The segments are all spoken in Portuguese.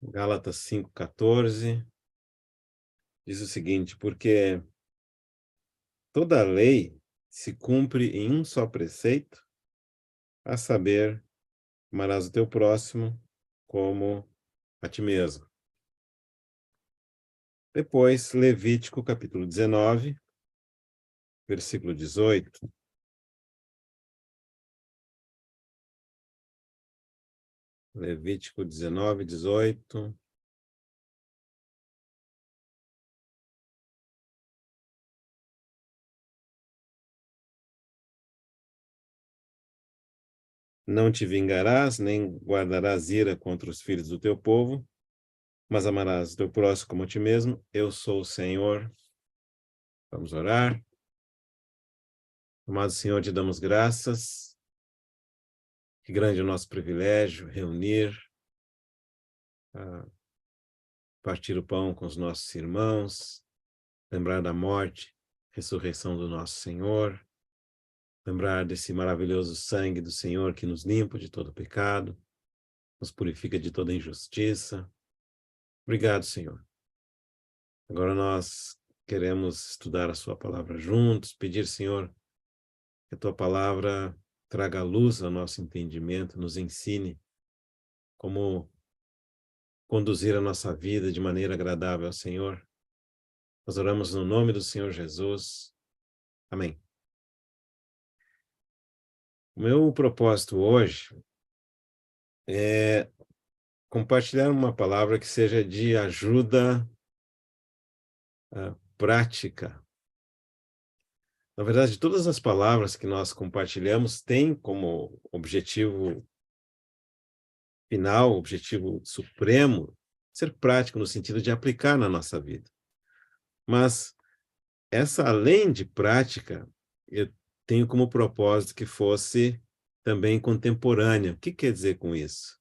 Gálatas 5,14 diz o seguinte: porque toda a lei se cumpre em um só preceito, a saber, amarás o teu próximo como a ti mesmo. Depois, Levítico capítulo 19, versículo 18. Levítico 19, 18. Não te vingarás, nem guardarás ira contra os filhos do teu povo, mas amarás o teu próximo como a ti mesmo. Eu sou o Senhor. Vamos orar. Amado Senhor, te damos graças. Que grande é o nosso privilégio reunir, partir o pão com os nossos irmãos, lembrar da morte, ressurreição do nosso Senhor, lembrar desse maravilhoso sangue do Senhor que nos limpa de todo pecado, nos purifica de toda injustiça. Obrigado, Senhor. Agora nós queremos estudar a sua palavra juntos, pedir, Senhor, que a tua palavra traga luz ao nosso entendimento, nos ensine como conduzir a nossa vida de maneira agradável ao Senhor. Nós oramos no nome do Senhor Jesus. Amém. O meu propósito hoje é compartilhar uma palavra que seja de ajuda prática. Na verdade, todas as palavras que nós compartilhamos têm como objetivo final, objetivo supremo, ser prático no sentido de aplicar na nossa vida. Mas essa, além de prática, eu tenho como propósito que fosse também contemporânea. O que quer dizer com isso?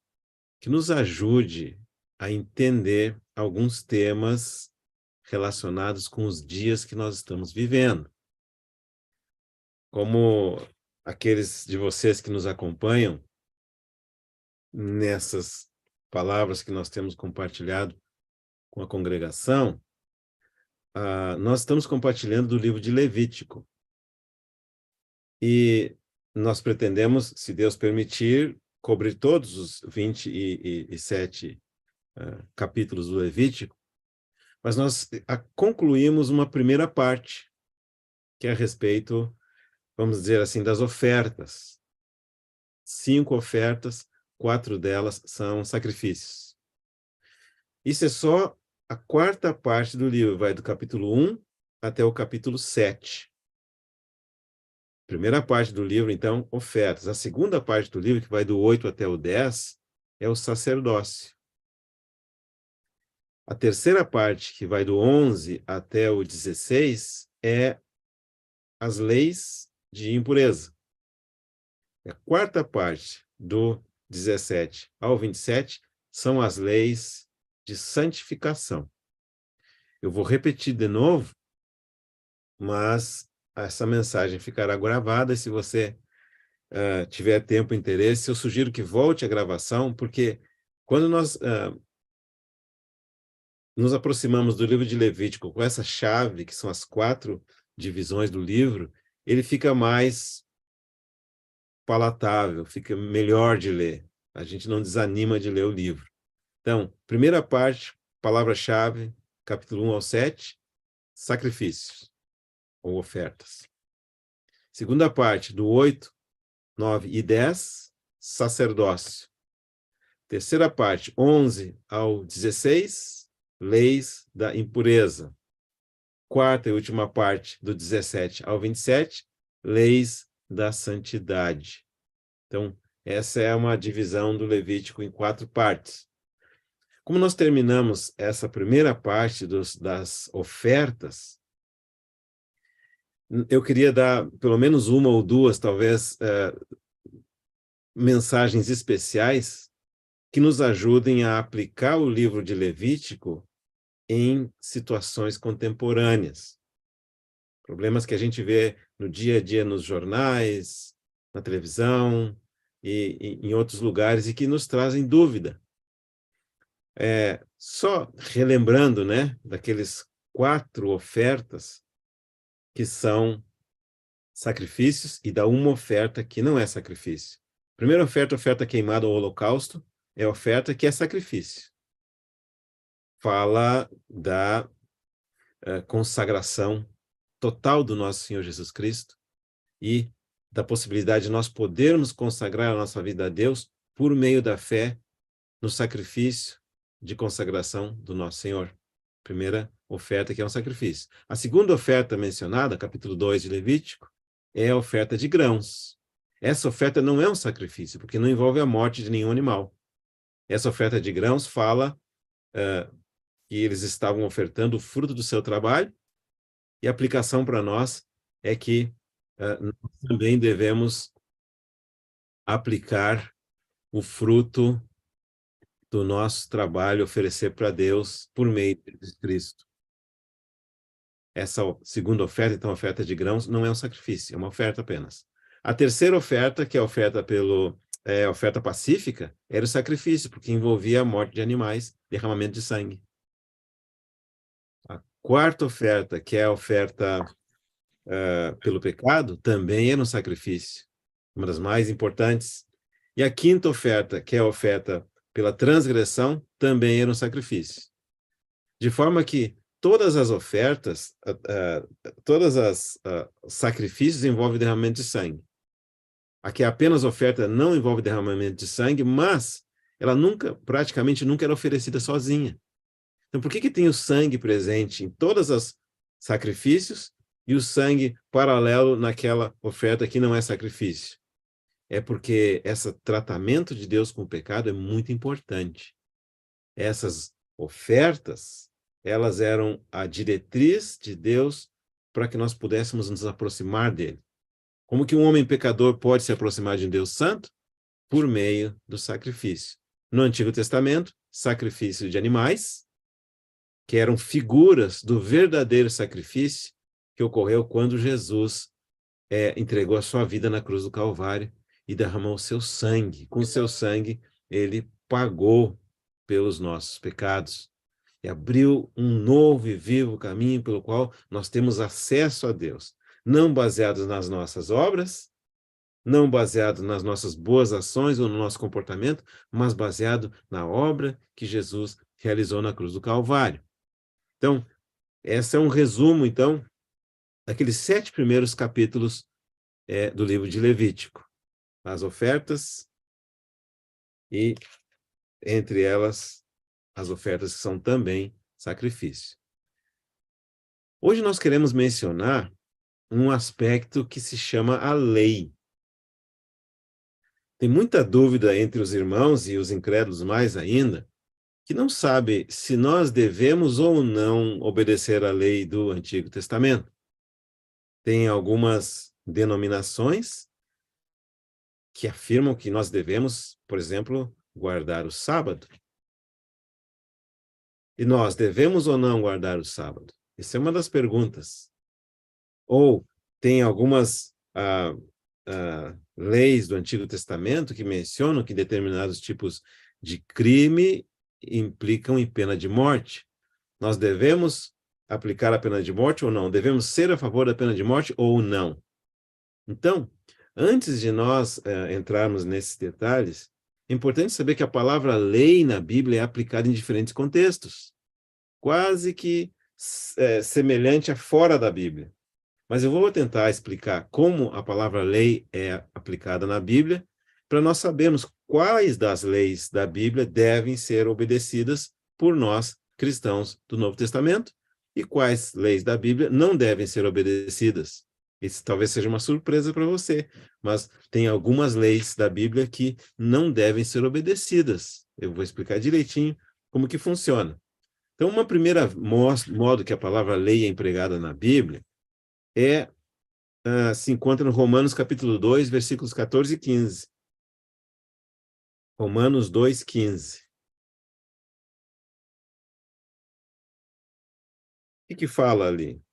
Que nos ajude a entender alguns temas relacionados com os dias que nós estamos vivendo. Como aqueles de vocês que nos acompanham nessas palavras que nós temos compartilhado com a congregação, nós estamos compartilhando do livro de Levítico. E nós pretendemos, se Deus permitir, cobrir todos os 27 capítulos do Levítico, mas nós concluímos uma primeira parte, que é a respeito, vamos dizer assim, das ofertas. 5 ofertas, 4 delas são sacrifícios. Isso é só a quarta parte do livro, vai do capítulo 1 até o capítulo 7. Primeira parte do livro, então, ofertas. A segunda parte do livro, que vai do 8 até o 10, é o sacerdócio. A terceira parte, que vai do 11 até o 16, é as leis de impureza. A quarta parte, do 17 ao 27, são as leis de santificação. Eu vou repetir de novo, mas essa mensagem ficará gravada, e se você tiver tempo e interesse, eu sugiro que volte a gravação, porque quando nós nos aproximamos do livro de Levítico com essa chave, que são as 4 divisões do livro, ele fica mais palatável, fica melhor de ler. A gente não desanima de ler o livro. Então, primeira parte, palavra-chave, capítulo 1 ao 7, sacrifícios ou ofertas. Segunda parte, do 8, 9 e 10, sacerdócio. Terceira parte, 11 ao 16, leis da impureza. Quarta e última parte, do 17 ao 27, leis da santidade. Então, essa é uma divisão do Levítico em 4 partes. Como nós terminamos essa primeira parte das ofertas, eu queria dar pelo menos uma ou duas, talvez, mensagens especiais que nos ajudem a aplicar o livro de Levítico em situações contemporâneas. Problemas que a gente vê no dia a dia nos jornais, na televisão e em outros lugares, e que nos trazem dúvida. Só relembrando, né, daqueles 4 ofertas que são sacrifícios e da uma oferta que não é sacrifício. Primeira oferta, oferta queimada ao holocausto, é a oferta que é sacrifício. Fala da consagração total do nosso Senhor Jesus Cristo e da possibilidade de nós podermos consagrar a nossa vida a Deus por meio da fé no sacrifício de consagração do nosso Senhor. Primeira oferta que é um sacrifício. A segunda oferta mencionada, capítulo 2 de Levítico, é a oferta de grãos. Essa oferta não é um sacrifício, porque não envolve a morte de nenhum animal. Essa oferta de grãos fala que eles estavam ofertando o fruto do seu trabalho, e a aplicação para nós é que nós também devemos aplicar o fruto do nosso trabalho, oferecer para Deus por meio de Cristo. Essa segunda oferta, então, a oferta de grãos, não é um sacrifício, é uma oferta apenas. A terceira oferta, que é a oferta oferta pacífica, era o sacrifício, porque envolvia a morte de animais, derramamento de sangue. A quarta oferta, que é a oferta pelo pecado, também era um sacrifício, uma das mais importantes. E a quinta oferta, que é a oferta pela transgressão, também era um sacrifício. De forma que todas as ofertas, todas as sacrifícios envolvem derramamento de sangue. Aqui apenas oferta não envolve derramamento de sangue, mas ela praticamente nunca era oferecida sozinha. Então, por que tem o sangue presente em todas as sacrifícios e o sangue paralelo naquela oferta que não é sacrifício? É porque esse tratamento de Deus com o pecado é muito importante. Essas ofertas, elas eram a diretriz de Deus para que nós pudéssemos nos aproximar dele. Como que um homem pecador pode se aproximar de um Deus santo? Por meio do sacrifício. No Antigo Testamento, sacrifício de animais, que eram figuras do verdadeiro sacrifício que ocorreu quando Jesus entregou a sua vida na cruz do Calvário e derramou o seu sangue. Com o seu sangue, ele pagou pelos nossos pecados e abriu um novo e vivo caminho pelo qual nós temos acesso a Deus, não baseados nas nossas obras, não baseado nas nossas boas ações ou no nosso comportamento, mas baseado na obra que Jesus realizou na cruz do Calvário. Então, esse é um resumo, então, daqueles 7 primeiros capítulos do livro de Levítico. As ofertas e, entre elas, as ofertas que são também sacrifício. Hoje nós queremos mencionar um aspecto que se chama a lei. Tem muita dúvida entre os irmãos e os incrédulos mais ainda, que não sabe se nós devemos ou não obedecer à lei do Antigo Testamento. Tem algumas denominações que afirmam que nós devemos, por exemplo, guardar o sábado. E nós devemos ou não guardar o sábado? Essa é uma das perguntas. Ou tem algumas leis do Antigo Testamento que mencionam que determinados tipos de crime implicam em pena de morte. Nós devemos aplicar a pena de morte ou não? Devemos ser a favor da pena de morte ou não? Então, antes de nós entrarmos nesses detalhes, é importante saber que a palavra lei na Bíblia é aplicada em diferentes contextos, quase que semelhante a fora da Bíblia. Mas eu vou tentar explicar como a palavra lei é aplicada na Bíblia, para nós sabermos quais das leis da Bíblia devem ser obedecidas por nós, cristãos do Novo Testamento, e quais leis da Bíblia não devem ser obedecidas. Isso talvez seja uma surpresa para você, mas tem algumas leis da Bíblia que não devem ser obedecidas. Eu vou explicar direitinho como que funciona. Então, uma primeira modo que a palavra lei é empregada na Bíblia se encontra no Romanos capítulo 2, versículos 14 e 15. Romanos 2, 15. O que fala ali?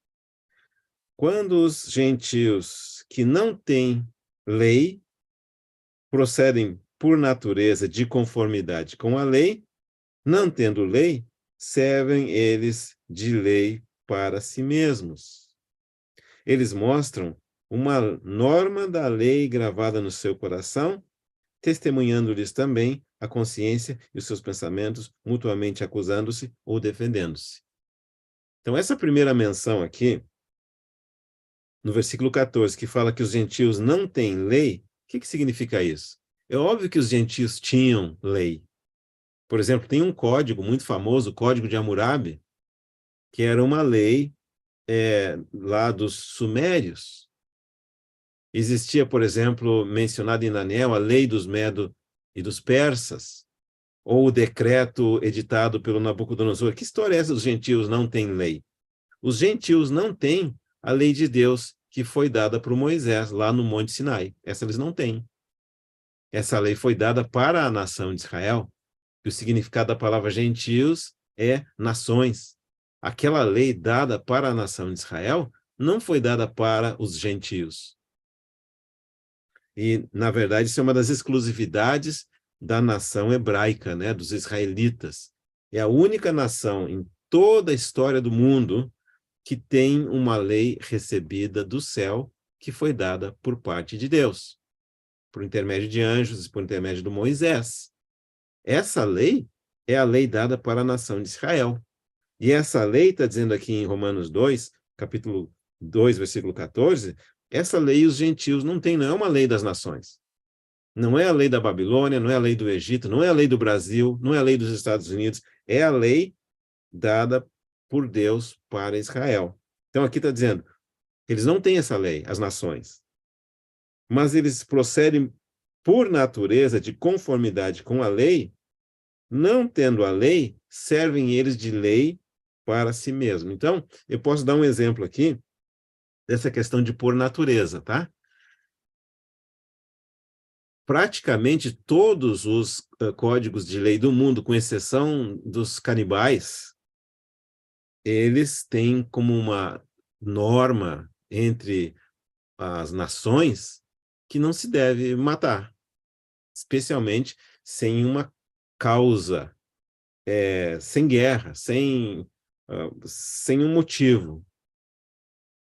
Quando os gentios que não têm lei procedem por natureza de conformidade com a lei, Não tendo lei, servem eles de lei para si mesmos. Eles mostram uma norma da lei gravada no seu coração, testemunhando-lhes também a consciência e os seus pensamentos, mutuamente acusando-se ou defendendo-se. Então, essa primeira menção aqui, no versículo 14, que fala que os gentios não têm lei, o que significa isso? É óbvio que os gentios tinham lei. Por exemplo, tem um código muito famoso, o Código de Hammurabi, que era uma lei lá dos sumérios. Existia, por exemplo, mencionado em Daniel, a lei dos Medo e dos persas, ou o decreto editado pelo Nabucodonosor. Que história é essa? Os gentios não têm lei. Os gentios não têm a lei de Deus que foi dada para Moisés lá no Monte Sinai. Essa eles não têm. Essa lei foi dada para a nação de Israel. E o significado da palavra gentios é nações. Aquela lei dada para a nação de Israel não foi dada para os gentios. E, na verdade, isso é uma das exclusividades da nação hebraica, né, dos israelitas. É a única nação em toda a história do mundo que tem uma lei recebida do céu que foi dada por parte de Deus, por intermédio de anjos e por intermédio de Moisés. Essa lei é a lei dada para a nação de Israel. E essa lei, está dizendo aqui em Romanos 2, capítulo 2, versículo 14, essa lei os gentios não têm, não é uma lei das nações. Não é a lei da Babilônia, não é a lei do Egito, não é a lei do Brasil, não é a lei dos Estados Unidos, é a lei dada por Deus para Israel. Então aqui está dizendo, eles não têm essa lei, as nações, mas eles procedem por natureza de conformidade com a lei, não tendo a lei, servem eles de lei para si mesmo. Então, eu posso dar um exemplo aqui dessa questão de por natureza, tá? Praticamente todos os códigos de lei do mundo, com exceção dos canibais, eles têm como uma norma entre as nações que não se deve matar, especialmente sem uma causa, sem guerra, sem um motivo.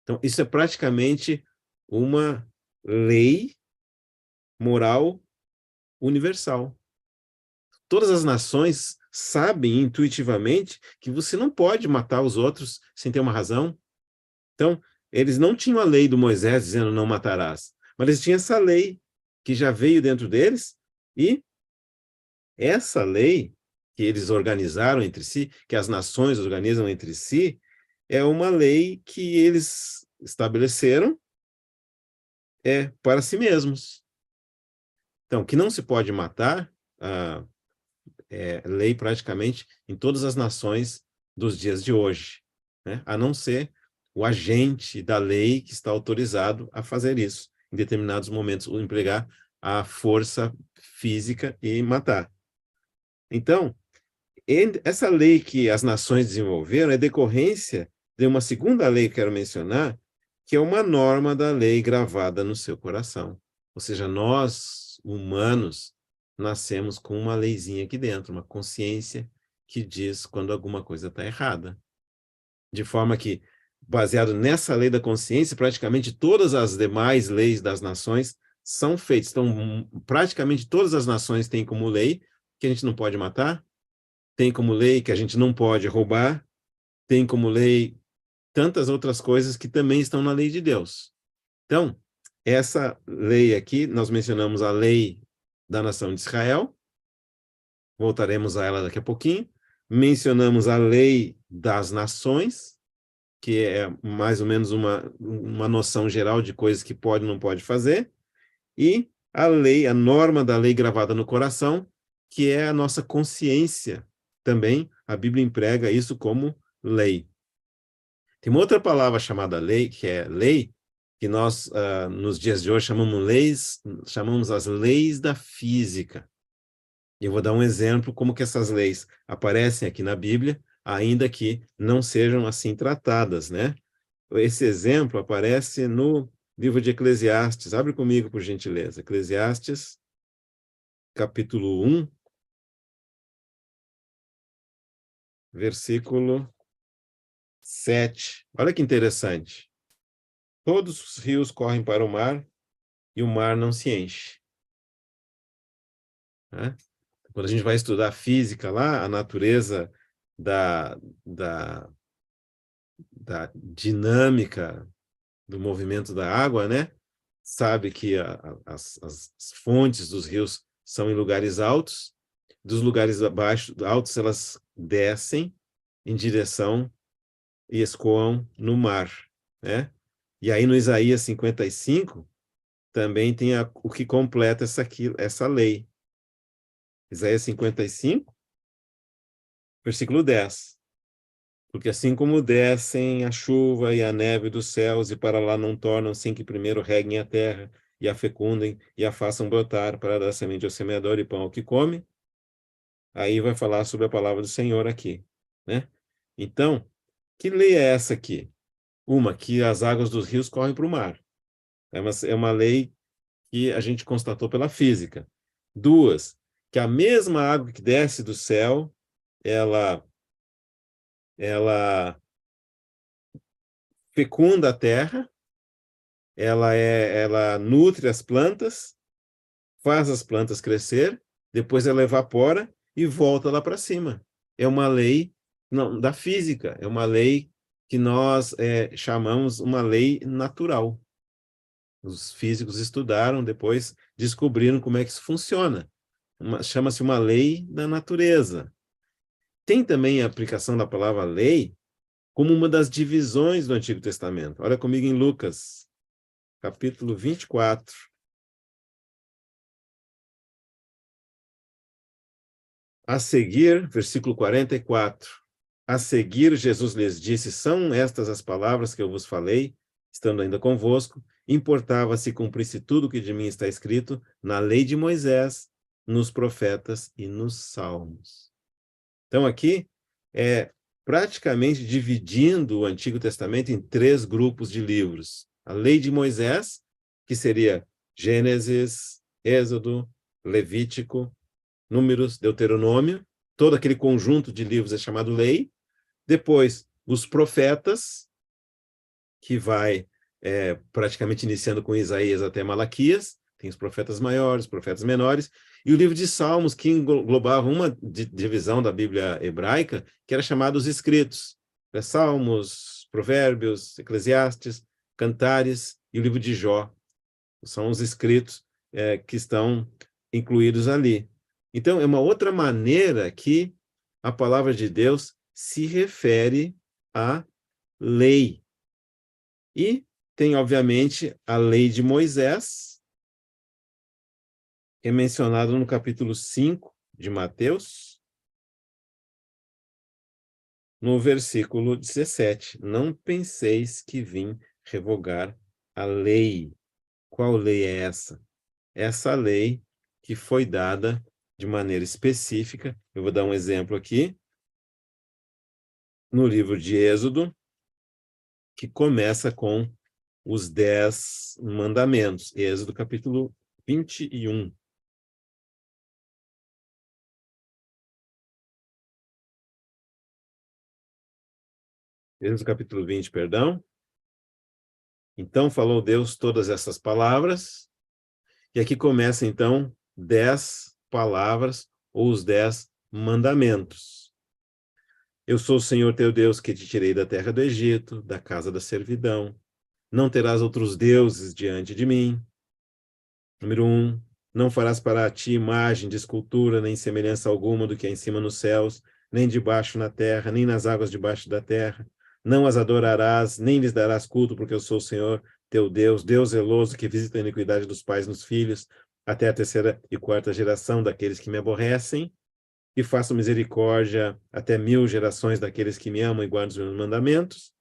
Então, isso é praticamente uma lei moral universal. Todas as nações sabem intuitivamente que você não pode matar os outros sem ter uma razão. Então, eles não tinham a lei do Moisés dizendo não matarás, mas eles tinham essa lei que já veio dentro deles, e essa lei que eles organizaram entre si, que as nações organizam entre si, é uma lei que eles estabeleceram para si mesmos. Então, que não se pode matar, lei praticamente em todas as nações dos dias de hoje, né? A não ser o agente da lei que está autorizado a fazer isso, em determinados momentos, ou empregar a força física e matar. Então, essa lei que as nações desenvolveram é decorrência de uma segunda lei que quero mencionar, que é uma norma da lei gravada no seu coração. Ou seja, nós, humanos, nascemos com uma leizinha aqui dentro, uma consciência que diz quando alguma coisa está errada. De forma que, baseado nessa lei da consciência, praticamente todas as demais leis das nações são feitas. Então, praticamente todas as nações têm como lei que a gente não pode matar, tem como lei que a gente não pode roubar, tem como lei tantas outras coisas que também estão na lei de Deus. Então, essa lei aqui, nós mencionamos a lei da nação de Israel, voltaremos a ela daqui a pouquinho. Mencionamos a lei das nações, que é mais ou menos uma noção geral de coisas que pode e não pode fazer, e a lei, a norma da lei gravada no coração, que é a nossa consciência. Também a Bíblia emprega isso como lei. Tem uma outra palavra chamada lei, que é lei, que nós, nos dias de hoje, chamamos as leis da física. E eu vou dar um exemplo como que essas leis aparecem aqui na Bíblia, ainda que não sejam assim tratadas, né? Esse exemplo aparece no livro de Eclesiastes. Abre comigo, por gentileza. Eclesiastes, capítulo 1. versículo 7. Olha que interessante. Todos os rios correm para o mar e o mar não se enche. Né? Quando a gente vai estudar física lá, a natureza da, da, da dinâmica do movimento da água, né? Sabe que as fontes dos rios são em lugares altos, dos lugares altos elas descem em direção e escoam no mar, né? E aí no Isaías 55 também tem o que completa essa lei. Isaías 55, versículo 10. Porque assim como descem a chuva e a neve dos céus e para lá não tornam sem que primeiro reguem a terra e a fecundem e a façam brotar para dar semente ao semeador e pão ao que come, aí vai falar sobre a palavra do Senhor aqui, né? Então, que lei é essa aqui? Uma, que as águas dos rios correm para o mar. É uma lei que a gente constatou pela física. Duas, que a mesma água que desce do céu, ela fecunda a terra, ela nutre as plantas, faz as plantas crescer, depois ela evapora e volta lá para cima. É uma lei não, da física, é uma lei que nós chamamos uma lei natural. Os físicos estudaram, depois descobriram como é que isso funciona. Chama-se uma lei da natureza. Tem também a aplicação da palavra lei como uma das divisões do Antigo Testamento. Olha comigo em Lucas, capítulo 24. A seguir, versículo 44. A seguir, Jesus lhes disse: São estas as palavras que eu vos falei, estando ainda convosco. Importava se cumprisse tudo o que de mim está escrito na lei de Moisés, nos profetas e nos salmos. Então, aqui é praticamente dividindo o Antigo Testamento em 3 grupos de livros. A lei de Moisés, que seria Gênesis, Êxodo, Levítico, Números, Deuteronômio, todo aquele conjunto de livros é chamado lei. Depois, os profetas, que vai praticamente iniciando com Isaías até Malaquias, tem os profetas maiores, os profetas menores, e o livro de Salmos, que englobava uma divisão da Bíblia hebraica, que era chamado os escritos. Salmos, Provérbios, Eclesiastes, Cantares e o livro de Jó. São os escritos que estão incluídos ali. Então, é uma outra maneira que a palavra de Deus se refere à lei. E tem, obviamente, a lei de Moisés, que é mencionado no capítulo 5 de Mateus, no versículo 17. Não penseis que vim revogar a lei. Qual lei é essa? Essa lei que foi dada de maneira específica. Eu vou dar um exemplo aqui. No livro de Êxodo, que começa com os 10 mandamentos. Êxodo capítulo 21. Êxodo capítulo 20, perdão. Então falou Deus todas essas palavras, e aqui começa então 10 palavras, ou os 10 mandamentos. Eu sou o Senhor teu Deus que te tirei da terra do Egito, da casa da servidão. Não terás outros deuses diante de mim. Número 1. Não farás para ti imagem de escultura, nem semelhança alguma do que é em cima nos céus, nem debaixo na terra, nem nas águas debaixo da terra. Não as adorarás, nem lhes darás culto, porque eu sou o Senhor teu Deus, Deus zeloso, que visita a iniquidade dos pais nos filhos, até a 3ª e 4ª geração daqueles que me aborrecem, e faço misericórdia até 1000 gerações daqueles que me amam e guardam os meus mandamentos.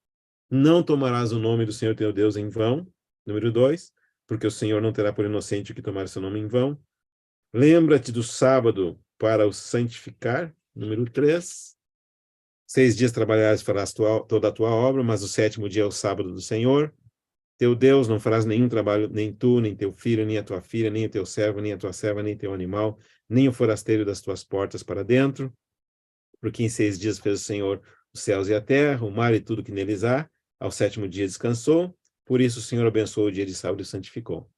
Não tomarás o nome do Senhor teu Deus em vão. Número 2. Porque o Senhor não terá por inocente o que tomar seu nome em vão. Lembra-te do sábado para o santificar. Número 3. 6 dias trabalharás e farás toda a tua obra, mas o 7º dia é o sábado do Senhor. Teu Deus, não farás nenhum trabalho, nem tu, nem teu filho, nem a tua filha, nem o teu servo, nem a tua serva, nem teu animal, nem o forasteiro das tuas portas para dentro. Porque em 6 dias fez o Senhor os céus e a terra, o mar e tudo que neles há. Ao 7º dia descansou. Por isso o Senhor abençoou o dia de sábado e o santificou.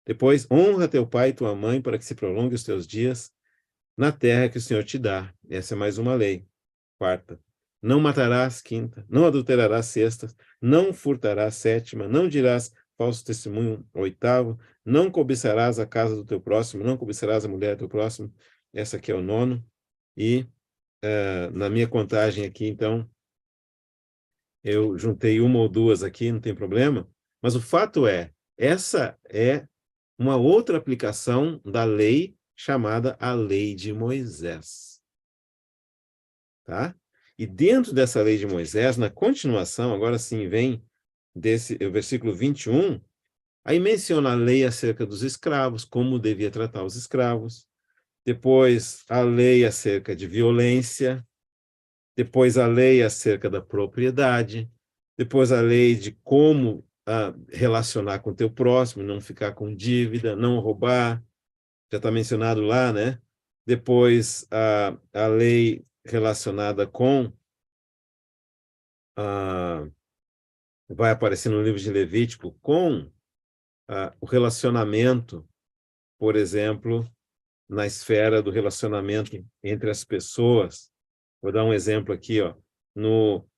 Depois, honra teu pai e tua mãe para que se prolongue os teus dias na terra que o Senhor te dá. Essa é mais uma lei. 4ª. Não matarás. 5ª. Não adulterarás. 6ª. Não furtarás. 7ª. Não dirás falso testemunho. 8º. Não cobiçarás a casa do teu próximo. Não cobiçarás a mulher do teu próximo. Essa aqui é o 9º. E na minha contagem aqui, então, eu juntei uma ou duas aqui, não tem problema. Mas o fato é, essa é uma outra aplicação da lei chamada a Lei de Moisés. Tá? E dentro dessa Lei de Moisés, na continuação, agora sim vem o versículo 21, aí menciona a lei acerca dos escravos, como devia tratar os escravos. Depois, a lei acerca de violência. Depois, a lei acerca da propriedade. Depois, a lei de como relacionar com o teu próximo, não ficar com dívida, não roubar. Já está mencionado lá, né? Depois, a lei relacionada com... vai aparecer no livro de Levítico, com o relacionamento, por exemplo, na esfera do relacionamento entre as pessoas. Vou dar um exemplo aqui, ó. No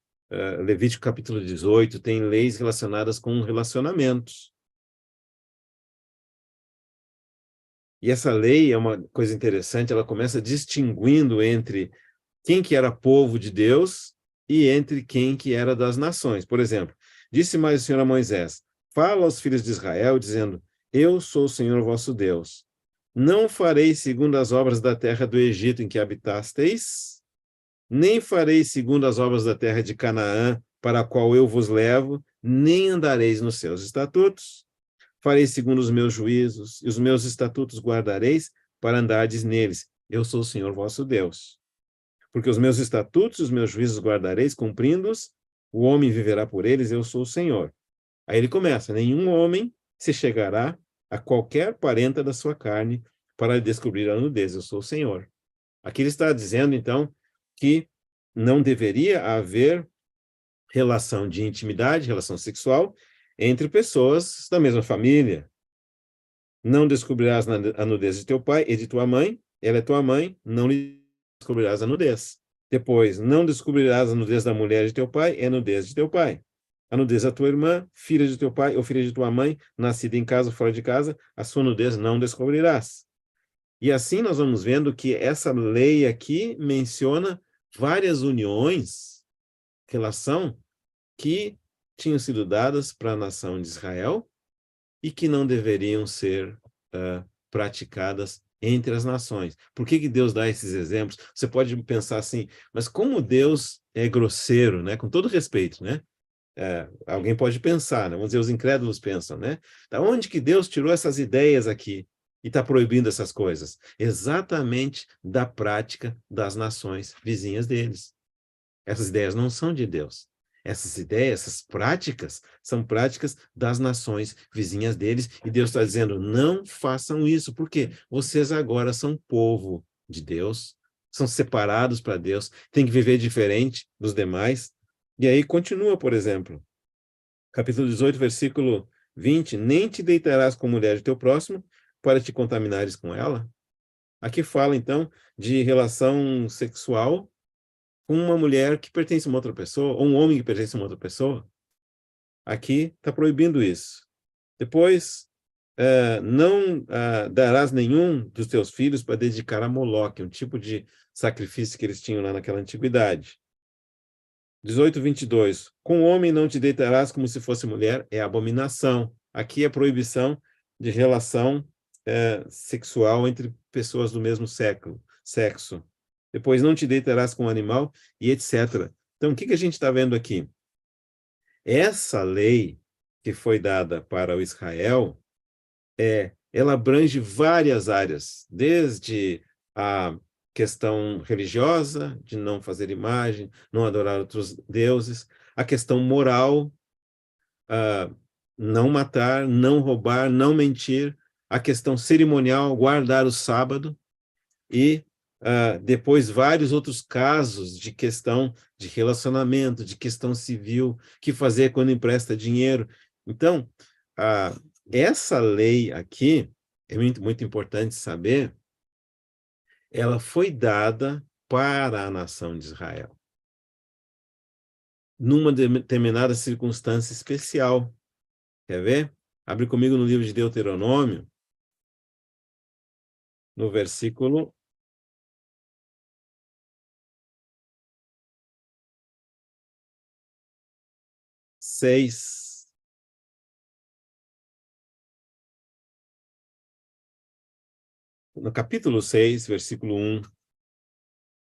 Levítico capítulo 18, tem leis relacionadas com relacionamentos. E essa lei é uma coisa interessante, ela começa distinguindo entre quem que era povo de Deus e entre quem que era das nações. Por exemplo, disse mais o Senhor a Moisés: fala aos filhos de Israel, dizendo: eu sou o Senhor vosso Deus. Não farei segundo as obras da terra do Egito em que habitasteis, nem farei segundo as obras da terra de Canaã, para a qual eu vos levo, nem andareis nos seus estatutos. Farei segundo os meus juízos, e os meus estatutos guardareis, para andardes neles. Eu sou o Senhor vosso Deus. Porque os meus estatutos e os meus juízos guardareis, cumprindo-os, o homem viverá por eles, eu sou o Senhor. Aí ele começa: nenhum homem se chegará a qualquer parenta da sua carne para descobrir a nudez, eu sou o Senhor. Aqui ele está dizendo, então, que não deveria haver relação de intimidade, relação sexual, entre pessoas da mesma família. Não descobrirás a nudez de teu pai e de tua mãe, ela é tua mãe, não lhe descobrirás a nudez. Depois, não descobrirás a nudez da mulher de teu pai, é nudez de teu pai. A nudez da tua irmã, filha de teu pai ou filha de tua mãe, nascida em casa ou fora de casa, a sua nudez não descobrirás. E assim nós vamos vendo que essa lei aqui menciona várias uniões, relação, que tinham sido dadas para a nação de Israel e que não deveriam ser praticadas entre as nações. Por que Deus dá esses exemplos? Você pode pensar assim, mas como Deus é grosseiro, né? Com todo respeito, né? Alguém pode pensar, né? Vamos dizer, os incrédulos pensam, né? Da onde que Deus tirou essas ideias aqui e está proibindo essas coisas? Exatamente da prática das nações vizinhas deles. Essas ideias não são de Deus. Essas ideias, essas práticas, são práticas das nações vizinhas deles, e Deus está dizendo: não façam isso, porque vocês agora são povo de Deus, são separados para Deus, têm que viver diferente dos demais. E aí continua, por exemplo, capítulo 18, versículo 20: nem te deitarás com a mulher de teu próximo para te contaminares com ela. Aqui fala, então, de relação sexual com uma mulher que pertence a uma outra pessoa, ou um homem que pertence a uma outra pessoa. Aqui está proibindo isso. Depois, não darás nenhum dos teus filhos para dedicar a Moloque, um tipo de sacrifício que eles tinham lá naquela antiguidade. 18, 22. Com homem não te deitarás como se fosse mulher, é abominação. Aqui é proibição de relação sexual entre pessoas do mesmo sexo. Depois, não te deitarás com um animal, e etc. Então, o que a gente está vendo aqui? Essa lei que foi dada para o Israel, ela abrange várias áreas, desde a questão religiosa, de não fazer imagem, não adorar outros deuses, a questão moral, não matar, não roubar, não mentir, a questão cerimonial, guardar o sábado, e depois vários outros casos de questão de relacionamento, de questão civil, que fazer quando empresta dinheiro. Então, essa lei aqui, é muito, muito importante saber, ela foi dada para a nação de Israel, numa determinada circunstância especial. Quer ver? Abre comigo no livro de Deuteronômio, no versículo 6. No capítulo 6, versículo 1.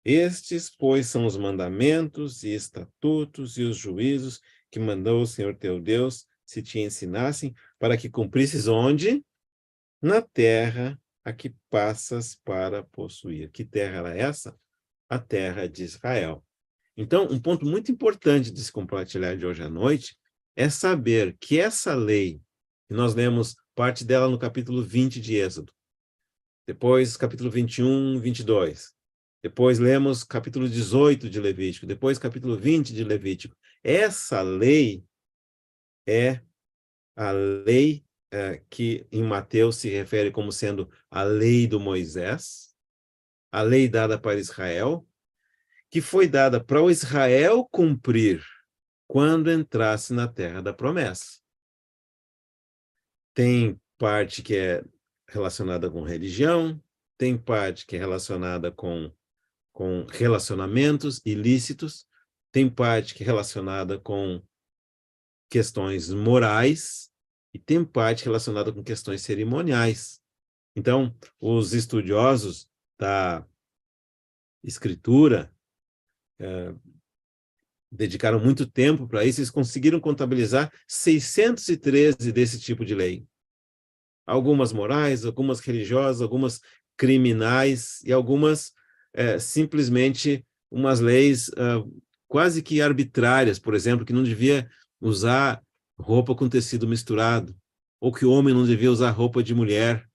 Estes, pois, são os mandamentos e estatutos e os juízos que mandou o Senhor teu Deus se te ensinassem, para que cumprisses onde? Na terra a que passas para possuir. Que terra era essa? A terra de Israel. Então, um ponto muito importante de se compartilhar de hoje à noite é saber que essa lei, que nós lemos parte dela no capítulo 20 de Êxodo, depois capítulo 21, 22, depois lemos capítulo 18 de Levítico, depois capítulo 20 de Levítico. Essa lei é a lei que em Mateus se refere como sendo a lei do Moisés, a lei dada para Israel, que foi dada para o Israel cumprir quando entrasse na terra da promessa. Tem parte que é relacionada com religião, tem parte que é relacionada com relacionamentos ilícitos, tem parte que é relacionada com questões morais e tem parte relacionada com questões cerimoniais. Então, os estudiosos da escritura dedicaram muito tempo para isso, eles conseguiram contabilizar 613 desse tipo de lei. Algumas morais, algumas religiosas, algumas criminais e algumas simplesmente umas leis quase que arbitrárias, por exemplo, que não devia usar roupa com tecido misturado, ou que o homem não devia usar roupa de mulher,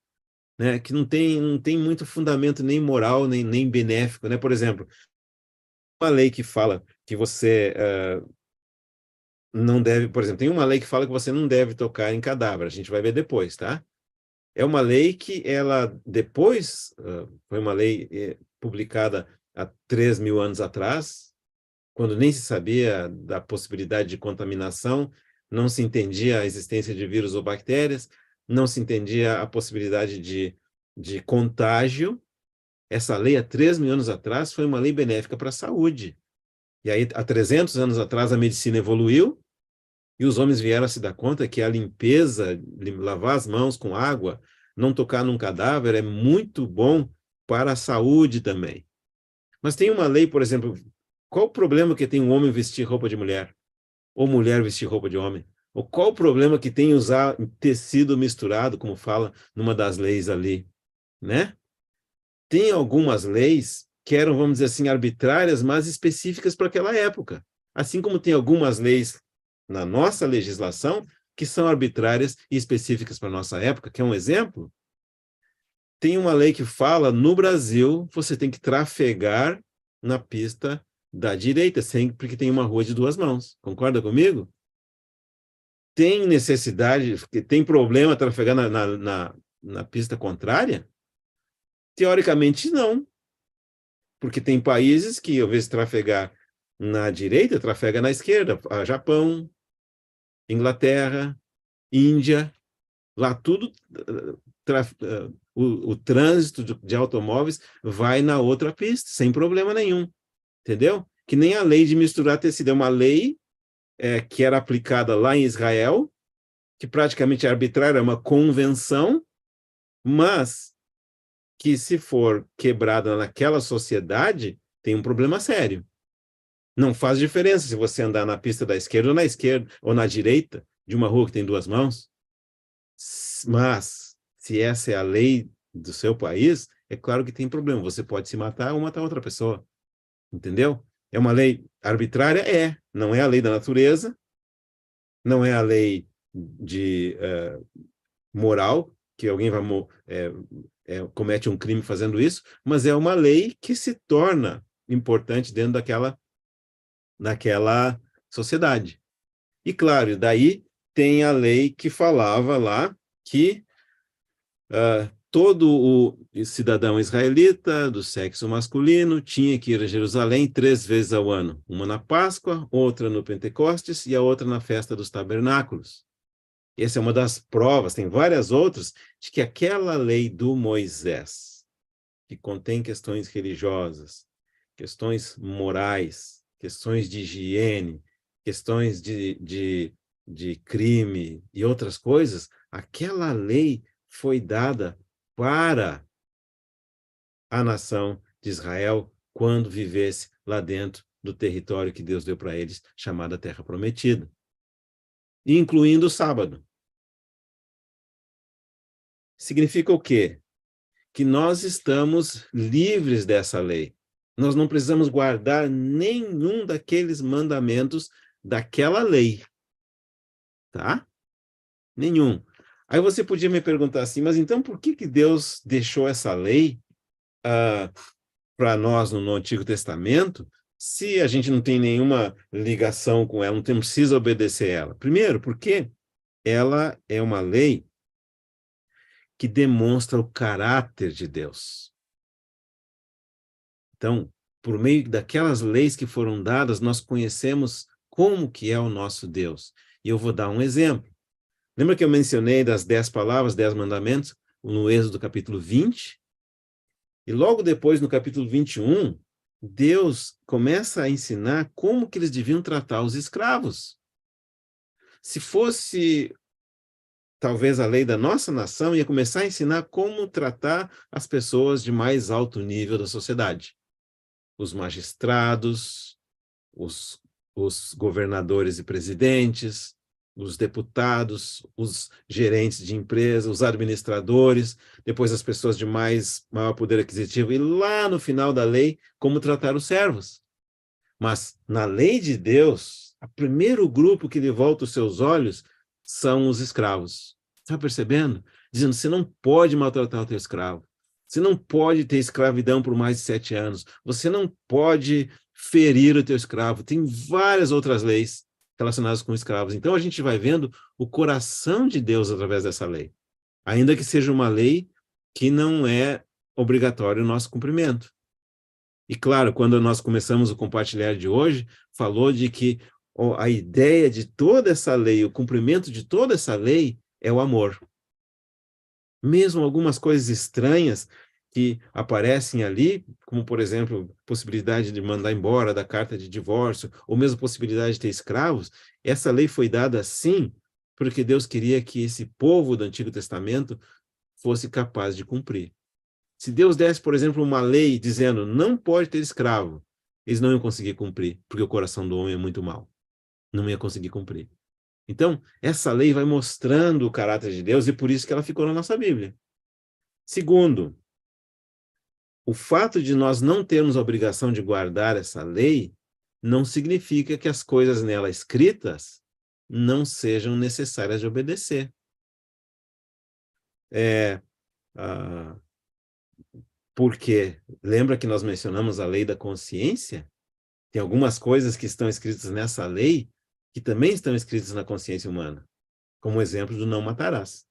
né? Que não tem muito fundamento nem moral, nem benéfico, né? Por exemplo, uma lei que fala que você não deve, por exemplo, tem uma lei que fala que você não deve tocar em cadáver, a gente vai ver depois, tá? É uma lei que ela depois, foi uma lei publicada há 3.000 anos atrás, quando nem se sabia da possibilidade de contaminação, não se entendia a existência de vírus ou bactérias, não se entendia a possibilidade de contágio. Essa lei, há 3.000 anos atrás, foi uma lei benéfica para a saúde. E aí, há 300 anos atrás, a medicina evoluiu e os homens vieram a se dar conta que a limpeza, lavar as mãos com água, não tocar num cadáver é muito bom para a saúde também. Mas tem uma lei, por exemplo, qual o problema que tem um homem vestir roupa de mulher? Ou mulher vestir roupa de homem? Ou qual o problema que tem usar tecido misturado, como fala numa das leis ali, né? Tem algumas leis que eram, vamos dizer assim, arbitrárias, mas específicas para aquela época. Assim como tem algumas leis na nossa legislação que são arbitrárias e específicas para a nossa época. Quer um exemplo? Tem uma lei que fala, no Brasil, você tem que trafegar na pista da direita, sempre que tem uma rua de duas mãos. Concorda comigo? Tem necessidade, tem problema trafegar na pista contrária? Teoricamente, não. Porque tem países que, ao invés de trafegar na direita, trafega na esquerda. Japão, Inglaterra, Índia, lá tudo, o trânsito de automóveis vai na outra pista, sem problema nenhum, entendeu? Que nem a lei de misturar tecido, é uma lei que era aplicada lá em Israel, que praticamente é arbitrária, é uma convenção, mas que se for quebrada naquela sociedade, tem um problema sério. Não faz diferença se você andar na pista da esquerda ou na direita de uma rua que tem duas mãos. Mas, se essa é a lei do seu país, é claro que tem problema. Você pode se matar ou matar outra pessoa. Entendeu? É uma lei arbitrária? É. Não é a lei da natureza, não é a lei de moral, que alguém vai comete um crime fazendo isso, mas é uma lei que se torna importante dentro daquela sociedade. E claro, daí tem a lei que falava lá que todo o cidadão israelita do sexo masculino tinha que ir a Jerusalém 3 vezes ao ano, uma na Páscoa, outra no Pentecostes e a outra na festa dos tabernáculos. Essa é uma das provas, tem várias outras, de que aquela lei do Moisés, que contém questões religiosas, questões morais, questões de higiene, questões de crime e outras coisas, aquela lei foi dada para a nação de Israel quando vivesse lá dentro do território que Deus deu para eles, chamada Terra Prometida, incluindo o sábado. Significa o quê? Que nós estamos livres dessa lei. Nós não precisamos guardar nenhum daqueles mandamentos daquela lei, tá? Nenhum. Aí você podia me perguntar assim, mas então por que Deus deixou essa lei para nós no Antigo Testamento, se a gente não tem nenhuma ligação com ela, não precisa obedecer ela? Primeiro, porque ela é uma lei que demonstra o caráter de Deus. Então, por meio daquelas leis que foram dadas, nós conhecemos como que é o nosso Deus. E eu vou dar um exemplo. Lembra que eu mencionei das 10 palavras, 10 mandamentos, no Êxodo capítulo 20? E logo depois, no capítulo 21, Deus começa a ensinar como que eles deviam tratar os escravos. Se fosse talvez a lei da nossa nação, ia começar a ensinar como tratar as pessoas de mais alto nível da sociedade. Os magistrados, os governadores e presidentes, os deputados, os gerentes de empresa, os administradores, depois as pessoas de maior poder aquisitivo, e lá no final da lei, como tratar os servos. Mas na lei de Deus, o primeiro grupo que lhe volta os seus olhos são os escravos. Está percebendo? Dizendo, você não pode maltratar o teu escravo. Você não pode ter escravidão por mais de 7 anos. Você não pode ferir o teu escravo. Tem várias outras leis relacionadas com escravos. Então, a gente vai vendo o coração de Deus através dessa lei. Ainda que seja uma lei que não é obrigatório o nosso cumprimento. E, claro, quando nós começamos o compartilhar de hoje, falou de que a ideia de toda essa lei, o cumprimento de toda essa lei é o amor. Mesmo algumas coisas estranhas que aparecem ali, como, por exemplo, possibilidade de mandar embora da carta de divórcio, ou mesmo possibilidade de ter escravos, essa lei foi dada assim porque Deus queria que esse povo do Antigo Testamento fosse capaz de cumprir. Se Deus desse, por exemplo, uma lei dizendo não pode ter escravo, eles não iam conseguir cumprir, porque o coração do homem é muito mau. Não ia conseguir cumprir. Então, essa lei vai mostrando o caráter de Deus e por isso que ela ficou na nossa Bíblia. Segundo, o fato de nós não termos a obrigação de guardar essa lei não significa que as coisas nela escritas não sejam necessárias de obedecer. Porque lembra que nós mencionamos a lei da consciência? Tem algumas coisas que estão escritas nessa lei que também estão escritas na consciência humana, como o exemplo do não matarás.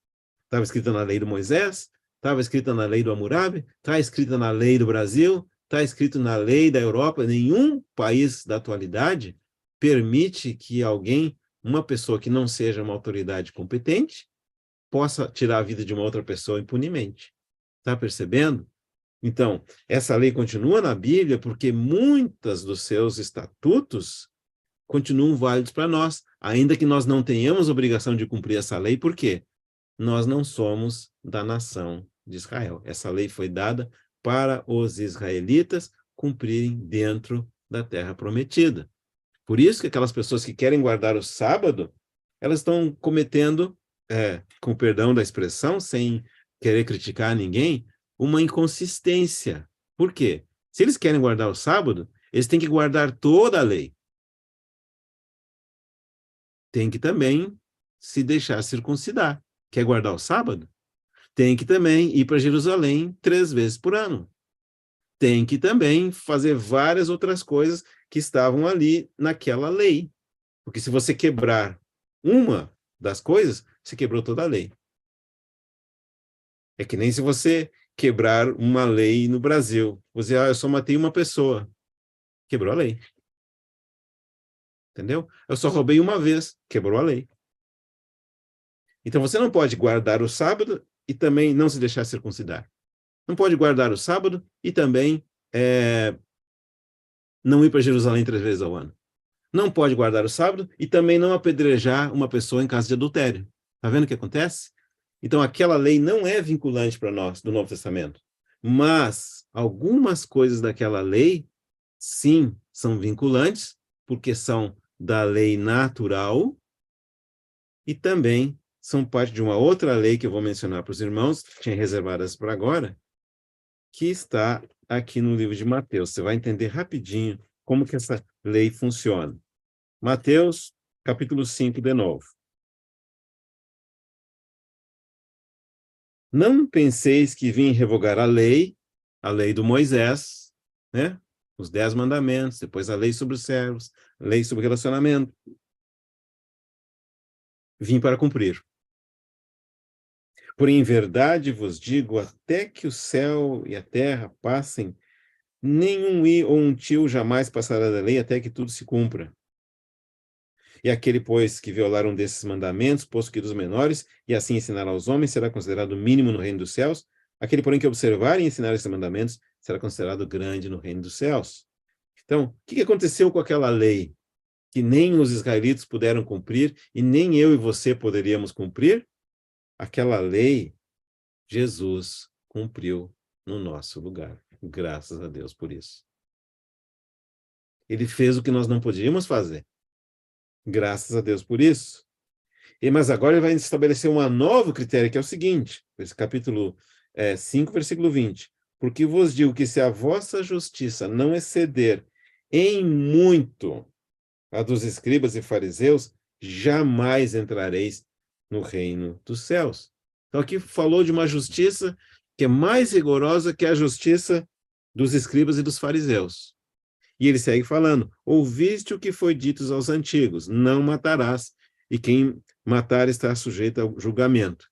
Estava escrita na lei do Moisés, estava escrita na lei do Hammurabi, está escrita na lei do Brasil, está escrito na lei da Europa. Nenhum país da atualidade permite que alguém, uma pessoa que não seja uma autoridade competente, possa tirar a vida de uma outra pessoa impunemente. Está percebendo? Então, essa lei continua na Bíblia porque muitas dos seus estatutos continuam válidos para nós, ainda que nós não tenhamos obrigação de cumprir essa lei, por quê? Nós não somos da nação de Israel. Essa lei foi dada para os israelitas cumprirem dentro da terra prometida. Por isso que aquelas pessoas que querem guardar o sábado, elas estão cometendo, com perdão da expressão, sem querer criticar ninguém, uma inconsistência. Por quê? Se eles querem guardar o sábado, eles têm que guardar toda a lei. Tem que também se deixar circuncidar. Quer guardar o sábado? Tem que também ir para Jerusalém 3 vezes por ano. Tem que também fazer várias outras coisas que estavam ali naquela lei. Porque se você quebrar uma das coisas, você quebrou toda a lei. É que nem se você quebrar uma lei no Brasil. Você, eu só matei uma pessoa. Quebrou a lei. Entendeu? Eu só roubei uma vez. Quebrou a lei. Então você não pode guardar o sábado e também não se deixar circuncidar. Não pode guardar o sábado e também não ir para Jerusalém 3 vezes ao ano. Não pode guardar o sábado e também não apedrejar uma pessoa em caso de adultério. Está vendo o que acontece? Então, aquela lei não é vinculante para nós, do Novo Testamento. Mas algumas coisas daquela lei, sim, são vinculantes, porque são da lei natural e também são parte de uma outra lei que eu vou mencionar para os irmãos, que tinha reservadas para agora, que está aqui no livro de Mateus. Você vai entender rapidinho como que essa lei funciona. Mateus, capítulo 5, de novo. Não penseis que vim revogar a lei do Moisés, né? Os 10 mandamentos, depois a lei sobre os servos, a lei sobre relacionamento. Vim para cumprir. Porém, em verdade vos digo, até que o céu e a terra passem, nenhum i ou um tio jamais passará da lei até que tudo se cumpra. E aquele, pois, que violar um desses mandamentos, posto que dos menores, e assim ensinar aos homens, será considerado mínimo no reino dos céus. Aquele, porém, que observar e ensinar esses mandamentos, será considerado grande no reino dos céus. Então, o que aconteceu com aquela lei que nem os israelitas puderam cumprir e nem eu e você poderíamos cumprir? Aquela lei, Jesus cumpriu no nosso lugar. Graças a Deus por isso. Ele fez o que nós não podíamos fazer. Graças a Deus por isso. Mas agora ele vai estabelecer um novo critério, que é o seguinte, esse capítulo 5, versículo 20. Porque vos digo que se a vossa justiça não exceder em muito a dos escribas e fariseus, jamais entrareis no reino dos céus. Então aqui falou de uma justiça que é mais rigorosa que a justiça dos escribas e dos fariseus. E ele segue falando, ouviste o que foi dito aos antigos, não matarás, e quem matar está sujeito ao julgamento.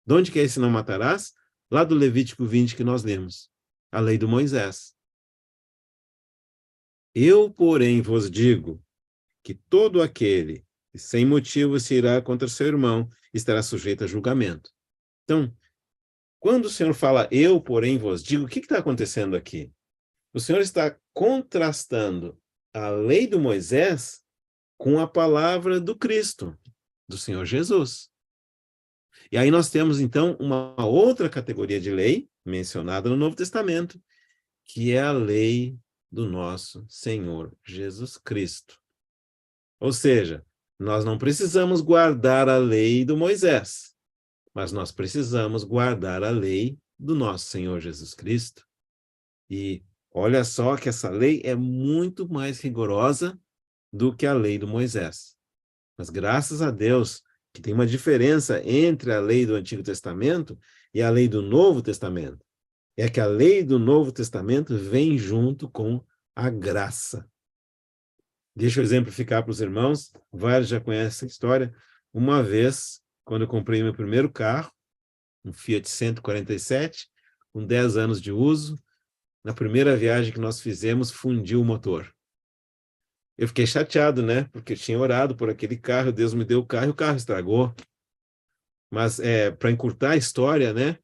De onde que é esse não matarás? Lá do Levítico 20 que nós lemos, a lei do Moisés. Eu, porém, vos digo que todo aquele que sem motivo se irá contra seu irmão estará sujeito a julgamento. Então, quando o Senhor fala eu, porém, vos digo, o que está acontecendo aqui? O Senhor está contrastando a lei do Moisés com a palavra do Cristo, do Senhor Jesus. E aí nós temos, então, uma outra categoria de lei mencionada no Novo Testamento, que é a lei do nosso Senhor Jesus Cristo. Ou seja, nós não precisamos guardar a lei do Moisés, mas nós precisamos guardar a lei do nosso Senhor Jesus Cristo. E olha só que essa lei é muito mais rigorosa do que a lei do Moisés. Mas graças a Deus que tem uma diferença entre a lei do Antigo Testamento e a lei do Novo Testamento. É que a lei do Novo Testamento vem junto com a graça. Deixa eu exemplificar para os irmãos, vários já conhecem essa história. Uma vez, quando eu comprei meu primeiro carro, um Fiat 147, com 10 anos de uso, na primeira viagem que nós fizemos, fundiu o motor. Eu fiquei chateado, né? Porque eu tinha orado por aquele carro, Deus me deu o carro e o carro estragou. Mas, para encurtar a história, né?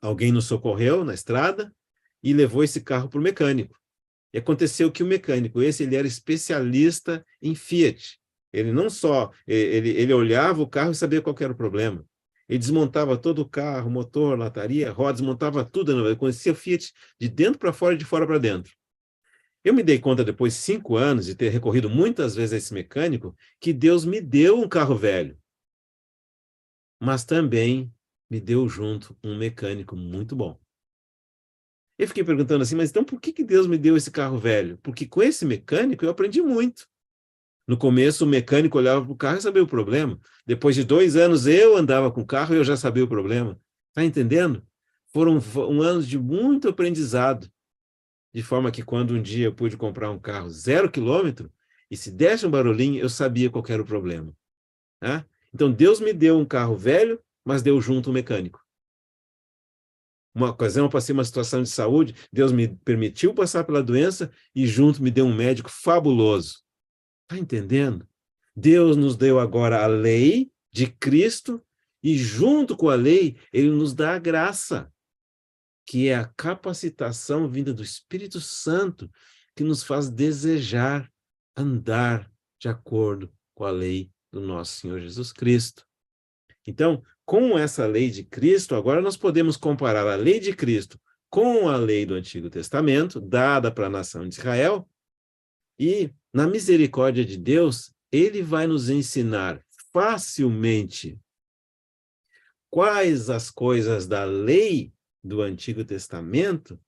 Alguém nos socorreu na estrada e levou esse carro para o mecânico. E aconteceu que o mecânico, ele era especialista em Fiat. Ele não só, ele olhava o carro e sabia qual era o problema. Ele desmontava todo o carro, motor, lataria, roda, desmontava tudo. Ele conhecia o Fiat de dentro para fora e de fora para dentro. Eu me dei conta, depois de 5 anos, de ter recorrido muitas vezes a esse mecânico, que Deus me deu um carro velho. Mas também me deu junto um mecânico muito bom. Eu fiquei perguntando assim, mas então por que Deus me deu esse carro velho? Porque com esse mecânico eu aprendi muito. No começo, o mecânico olhava para o carro e sabia o problema. Depois de 2 anos, eu andava com o carro e eu já sabia o problema. Está entendendo? Foram anos de muito aprendizado, de forma que quando um dia eu pude comprar um carro 0 quilômetro, e se desse um barulhinho, eu sabia qual era o problema. Né? Então, Deus me deu um carro velho, mas deu junto um mecânico. Uma ocasião, eu passei uma situação de saúde, Deus me permitiu passar pela doença e junto me deu um médico fabuloso. Está entendendo? Deus nos deu agora a lei de Cristo e junto com a lei, ele nos dá a graça, que é a capacitação vinda do Espírito Santo, que nos faz desejar andar de acordo com a lei do nosso Senhor Jesus Cristo. Então, com essa lei de Cristo, agora nós podemos comparar a lei de Cristo com a lei do Antigo Testamento, dada para a nação de Israel, e, na misericórdia de Deus, ele vai nos ensinar facilmente quais as coisas da lei do Antigo Testamento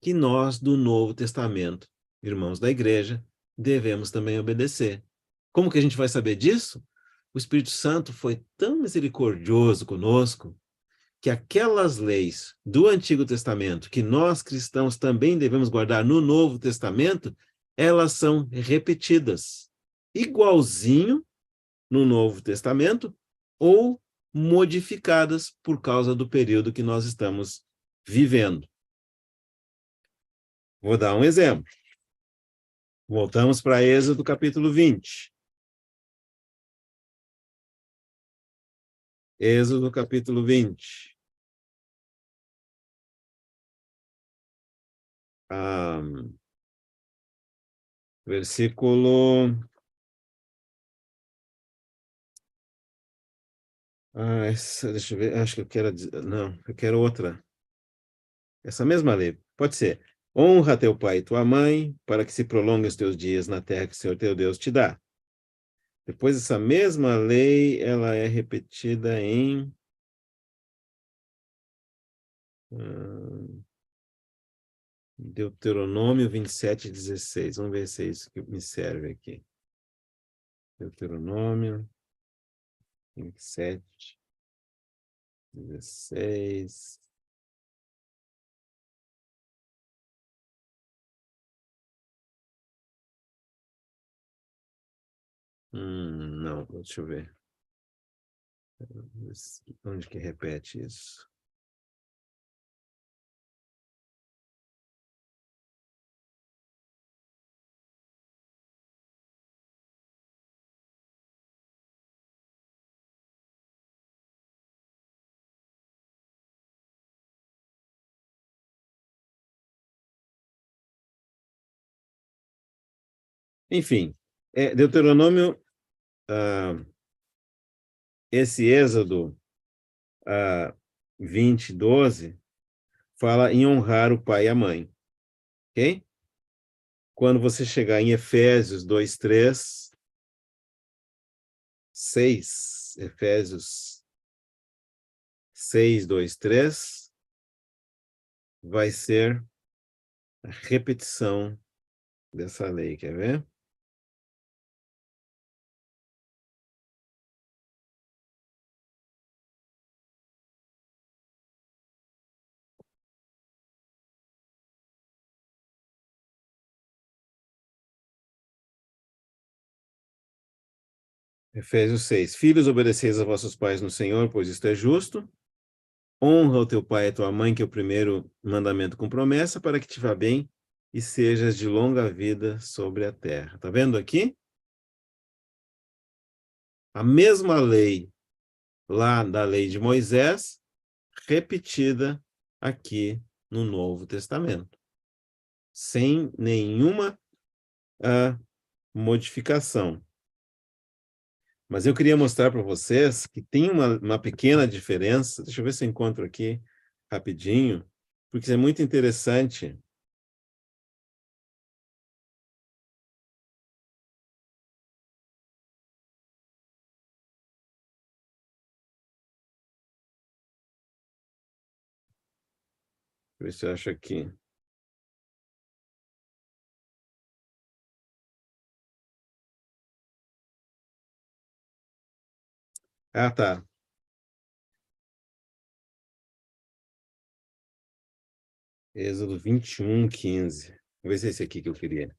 que nós, do Novo Testamento, irmãos da igreja, devemos também obedecer. Como que a gente vai saber disso? O Espírito Santo foi tão misericordioso conosco que aquelas leis do Antigo Testamento, que nós cristãos também devemos guardar no Novo Testamento, elas são repetidas, igualzinho no Novo Testamento, ou modificadas por causa do período que nós estamos vivendo. Vou dar um exemplo. Voltamos para Êxodo capítulo 20. Êxodo capítulo 20. Versículo... deixa eu ver, acho que eu quero... Não, eu quero outra. Essa mesma lei, pode ser. Honra teu pai e tua mãe, para que se prolonguem os teus dias na terra que o Senhor teu Deus te dá. Depois, essa mesma lei, ela é repetida em... Deuteronômio 27:16. Vamos ver se é isso que me serve aqui. Deuteronômio 27:16. Não, deixa eu ver. Onde que repete isso? Enfim, Deuteronômio, esse Êxodo 20:12, fala em honrar o pai e a mãe, ok? Quando você chegar em Efésios 2:3, 6, Efésios 6:2, 3, vai ser a repetição dessa lei, quer ver? Efésios 6. Filhos, obedeceis a vossos pais no Senhor, pois isto é justo. Honra o teu pai e a tua mãe, que é o primeiro mandamento com promessa, para que te vá bem e sejas de longa vida sobre a terra. Tá vendo aqui? A mesma lei lá da lei de Moisés, repetida aqui no Novo Testamento, sem nenhuma modificação. Mas eu queria mostrar para vocês que tem uma pequena diferença. Deixa eu ver se eu encontro aqui rapidinho, porque isso é muito interessante. Deixa eu ver se eu acho aqui. Ah, tá. Êxodo 21:15. Vou ver se é esse aqui que eu queria.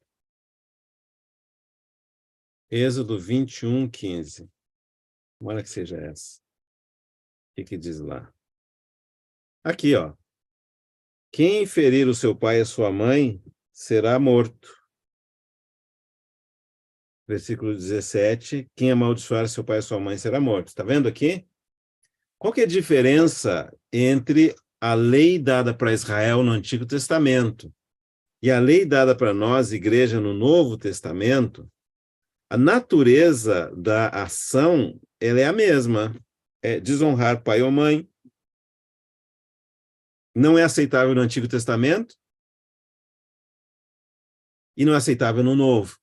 Êxodo 21:15. Tomara que seja essa. O que diz lá? Aqui, ó. Quem ferir o seu pai e a sua mãe será morto. Versículo 17. Quem amaldiçoar seu pai e sua mãe será morto. Está vendo aqui? Qual que é a diferença entre a lei dada para Israel no Antigo Testamento e a lei dada para nós, igreja, no Novo Testamento? A natureza da ação, ela é a mesma. É desonrar pai ou mãe. Não é aceitável no Antigo Testamento e não é aceitável no Novo.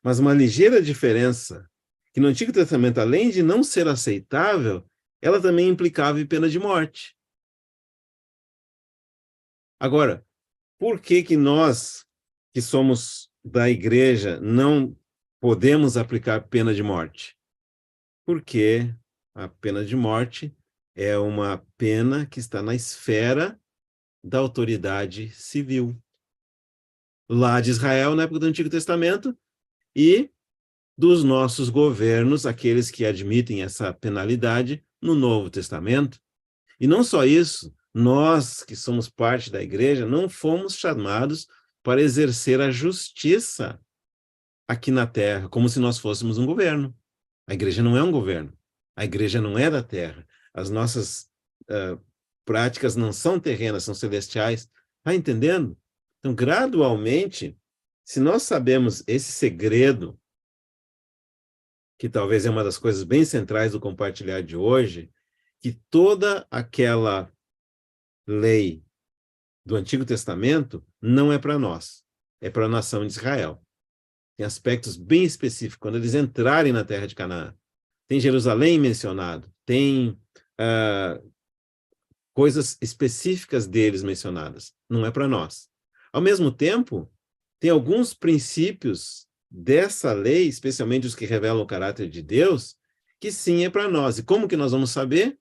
Mas uma ligeira diferença, que no Antigo Testamento, além de não ser aceitável, ela também implicava em pena de morte. Agora, por que nós, que somos da igreja, não podemos aplicar pena de morte? Porque a pena de morte é uma pena que está na esfera da autoridade civil. Lá de Israel, na época do Antigo Testamento, e dos nossos governos, aqueles que admitem essa penalidade no Novo Testamento. E não só isso, nós que somos parte da igreja, não fomos chamados para exercer a justiça aqui na terra, como se nós fôssemos um governo. A igreja não é um governo. A igreja não é da terra. As nossas práticas não são terrenas, são celestiais. Está entendendo? Então, gradualmente, se nós sabemos esse segredo, que talvez é uma das coisas bem centrais do compartilhar de hoje, que toda aquela lei do Antigo Testamento não é para nós, é para a nação de Israel. Tem aspectos bem específicos. Quando eles entrarem na terra de Canaã, tem Jerusalém mencionado, tem coisas específicas deles mencionadas. Não é para nós. Ao mesmo tempo, tem alguns princípios dessa lei, especialmente os que revelam o caráter de Deus, que sim é para nós. E como que nós vamos saber?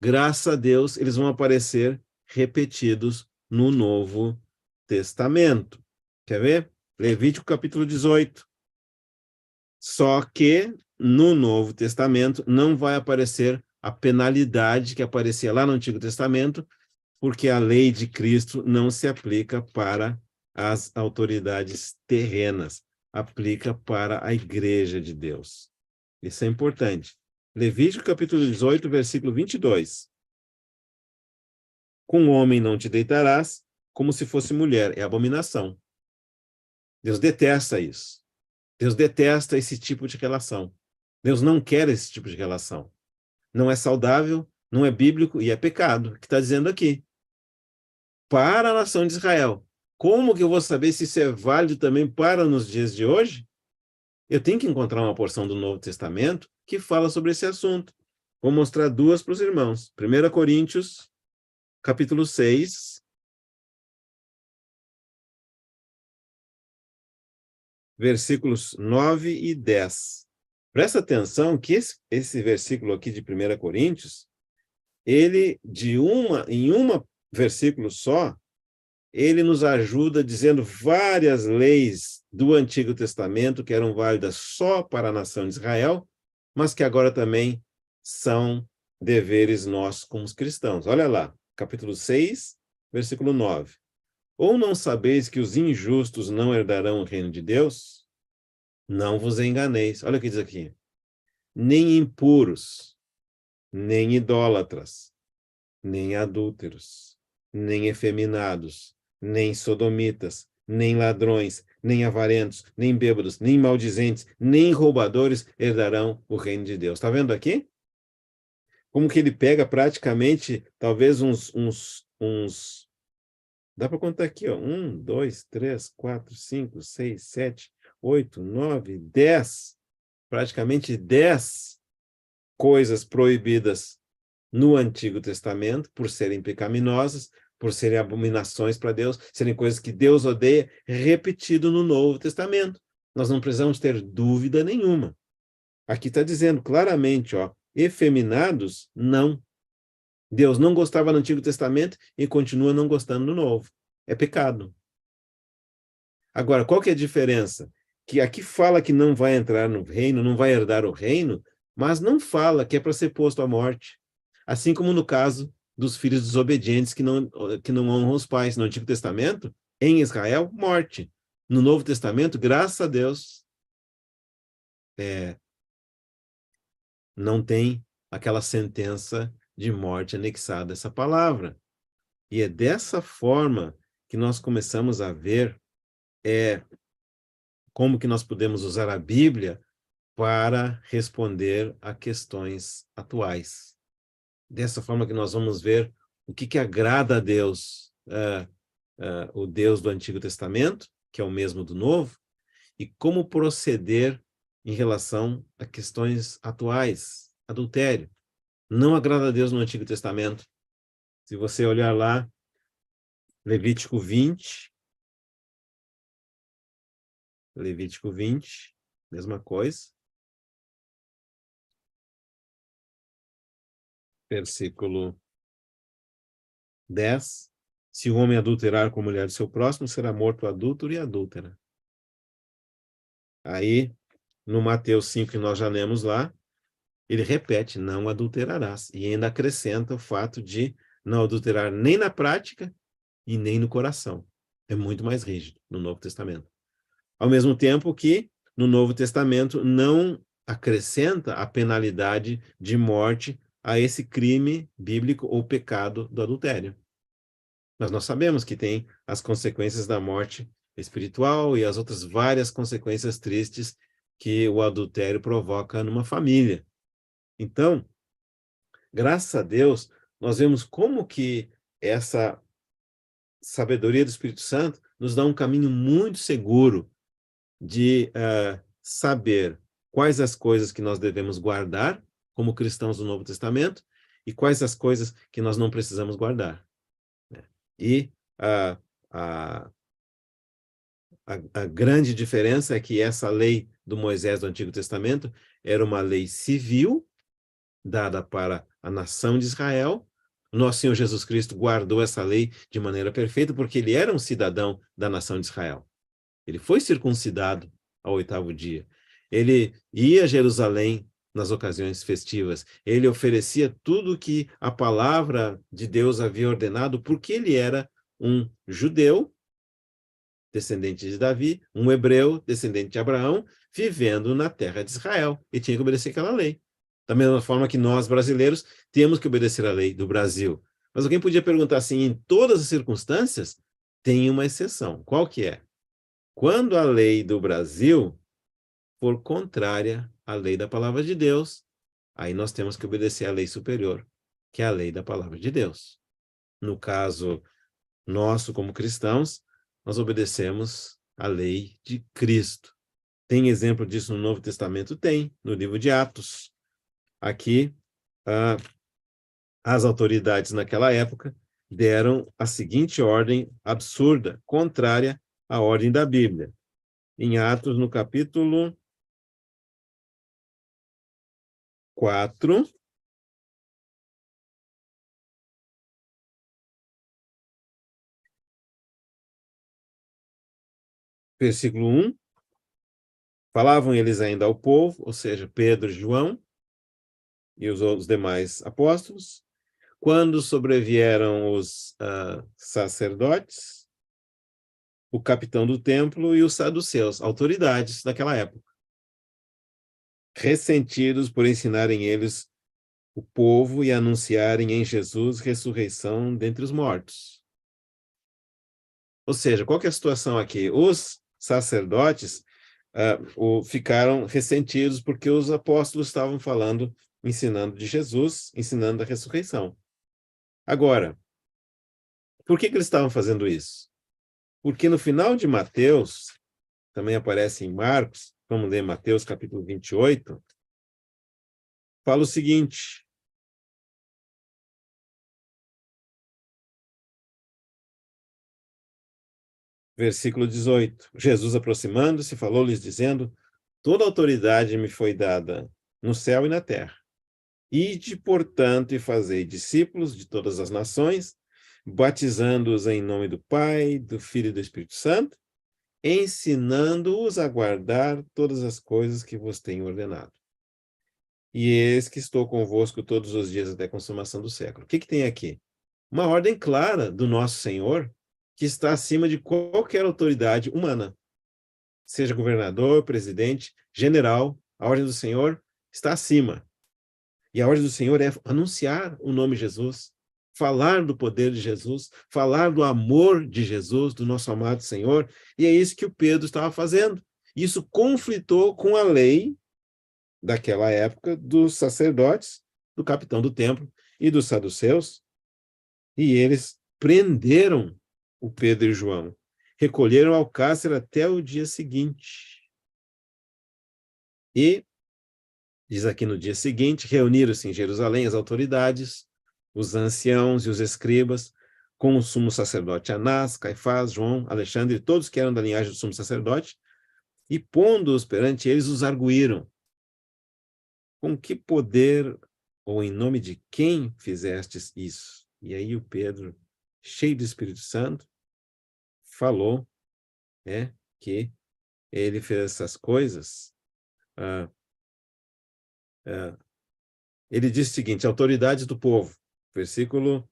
Graças a Deus, eles vão aparecer repetidos no Novo Testamento. Quer ver? Levítico capítulo 18. Só que no Novo Testamento não vai aparecer a penalidade que aparecia lá no Antigo Testamento, porque a lei de Cristo não se aplica para as autoridades terrenas, aplica para a igreja de Deus. Isso é importante. Levítico capítulo 18, versículo 22. Com homem não te deitarás, como se fosse mulher. É abominação. Deus detesta isso. Deus detesta esse tipo de relação. Deus não quer esse tipo de relação. Não é saudável, não é bíblico e é pecado, que está dizendo aqui. Para a nação de Israel. Como que eu vou saber se isso é válido também para nos dias de hoje? Eu tenho que encontrar uma porção do Novo Testamento que fala sobre esse assunto. Vou mostrar duas para os irmãos. 1 Coríntios, capítulo 6, versículos 9 e 10. Presta atenção que esse versículo aqui de 1 Coríntios, ele, em um versículo só, ele nos ajuda dizendo várias leis do Antigo Testamento que eram válidas só para a nação de Israel, mas que agora também são deveres nossos como cristãos. Olha lá, capítulo 6, versículo 9. Ou não sabeis que os injustos não herdarão o reino de Deus? Não vos enganeis. Olha o que diz aqui. Nem impuros, nem idólatras, nem adúlteros, nem efeminados, nem sodomitas, nem ladrões, nem avarentos, nem bêbados, nem maldizentes, nem roubadores herdarão o reino de Deus. Está vendo aqui? Como que ele pega praticamente, talvez dá para contar aqui, ó. 1, 2, 3, 4, 5, 6, 7, 8, 9, 10. Praticamente 10 coisas proibidas no Antigo Testamento, por serem pecaminosas, por serem abominações para Deus, serem coisas que Deus odeia, repetido no Novo Testamento. Nós não precisamos ter dúvida nenhuma. Aqui está dizendo claramente, ó, efeminados, não. Deus não gostava no Antigo Testamento e continua não gostando no Novo. É pecado. Agora, qual que é a diferença? Que aqui fala que não vai entrar no reino, não vai herdar o reino, mas não fala que é para ser posto à morte. Assim como no caso dos filhos desobedientes que não honram os pais. No Antigo Testamento, em Israel, morte. No Novo Testamento, graças a Deus, não tem aquela sentença de morte anexada a essa palavra. E é dessa forma que nós começamos a ver como que nós podemos usar a Bíblia para responder a questões atuais. Dessa forma que nós vamos ver o que agrada a Deus, o Deus do Antigo Testamento, que é o mesmo do Novo, e como proceder em relação a questões atuais. Adultério. Não agrada a Deus no Antigo Testamento. Se você olhar lá, Levítico 20, mesma coisa, versículo 10. Se o homem adulterar com a mulher de seu próximo, será morto adúltero e adúltera. Aí, no Mateus 5, que nós já lemos lá, ele repete, não adulterarás. E ainda acrescenta o fato de não adulterar nem na prática e nem no coração. É muito mais rígido no Novo Testamento. Ao mesmo tempo que, no Novo Testamento, não acrescenta a penalidade de morte a esse crime bíblico ou pecado do adultério. Mas nós sabemos que tem as consequências da morte espiritual e as outras várias consequências tristes que o adultério provoca numa família. Então, graças a Deus, nós vemos como que essa sabedoria do Espírito Santo nos dá um caminho muito seguro de saber quais as coisas que nós devemos guardar como cristãos do Novo Testamento e quais as coisas que nós não precisamos guardar, né? E a, a grande diferença é que essa lei do Moisés do Antigo Testamento era uma lei civil dada para a nação de Israel. Nosso Senhor Jesus Cristo guardou essa lei de maneira perfeita porque ele era um cidadão da nação de Israel. Ele foi circuncidado ao 8º dia. Ele ia a Jerusalém nas ocasiões festivas. Ele oferecia tudo que a palavra de Deus havia ordenado porque ele era um judeu descendente de Davi, um hebreu, descendente de Abraão, vivendo na terra de Israel, e tinha que obedecer aquela lei. Da mesma forma que nós, brasileiros, temos que obedecer a lei do Brasil. Mas alguém podia perguntar assim, em todas as circunstâncias, tem uma exceção. Qual que é? Quando a lei do Brasil for contrária à lei da palavra de Deus, aí nós temos que obedecer à lei superior, que é a lei da palavra de Deus. No caso nosso, como cristãos, nós obedecemos à lei de Cristo. Tem exemplo disso no Novo Testamento? Tem, no livro de Atos. Aqui, as autoridades naquela época deram a seguinte ordem absurda, contrária à ordem da Bíblia. Em Atos, no capítulo 4, versículo 1, falavam eles ainda ao povo, ou seja, Pedro e João, e os outros demais apóstolos, quando sobrevieram os sacerdotes, o capitão do templo e os saduceus, autoridades daquela época, ressentidos por ensinarem eles o povo e anunciarem em Jesus ressurreição dentre os mortos. Ou seja, qual que é a situação aqui? Os sacerdotes ficaram ressentidos porque os apóstolos estavam falando, ensinando de Jesus, ensinando da ressurreição. Agora, por que eles estavam fazendo isso? Porque no final de Mateus, também aparece em Marcos, vamos ler Mateus capítulo 28, fala o seguinte: versículo 18, Jesus aproximando-se, falou-lhes dizendo, toda autoridade me foi dada no céu e na terra. Ide, portanto, e fazei discípulos de todas as nações, batizando-os em nome do Pai, do Filho e do Espírito Santo, ensinando-os a guardar todas as coisas que vos tenho ordenado. E eis que estou convosco todos os dias até a consumação do século. O que tem aqui? Uma ordem clara do nosso Senhor, que está acima de qualquer autoridade humana, seja governador, presidente, general. A ordem do Senhor está acima. E a ordem do Senhor é anunciar o nome de Jesus, falar do poder de Jesus, falar do amor de Jesus, do nosso amado Senhor. E é isso que o Pedro estava fazendo. Isso conflitou com a lei daquela época dos sacerdotes, do capitão do templo e dos saduceus. E eles prenderam o Pedro e João, recolheram ao cárcere até o dia seguinte. E, diz aqui no dia seguinte, reuniram-se em Jerusalém as autoridades, os anciãos e os escribas, com o sumo sacerdote Anás, Caifás, João, Alexandre, todos que eram da linhagem do sumo sacerdote, e pondo-os perante eles, os arguíram. Com que poder ou em nome de quem fizestes isso? E aí o Pedro, cheio do Espírito Santo, falou, que ele fez essas coisas. Ele disse o seguinte: autoridades do povo, versículo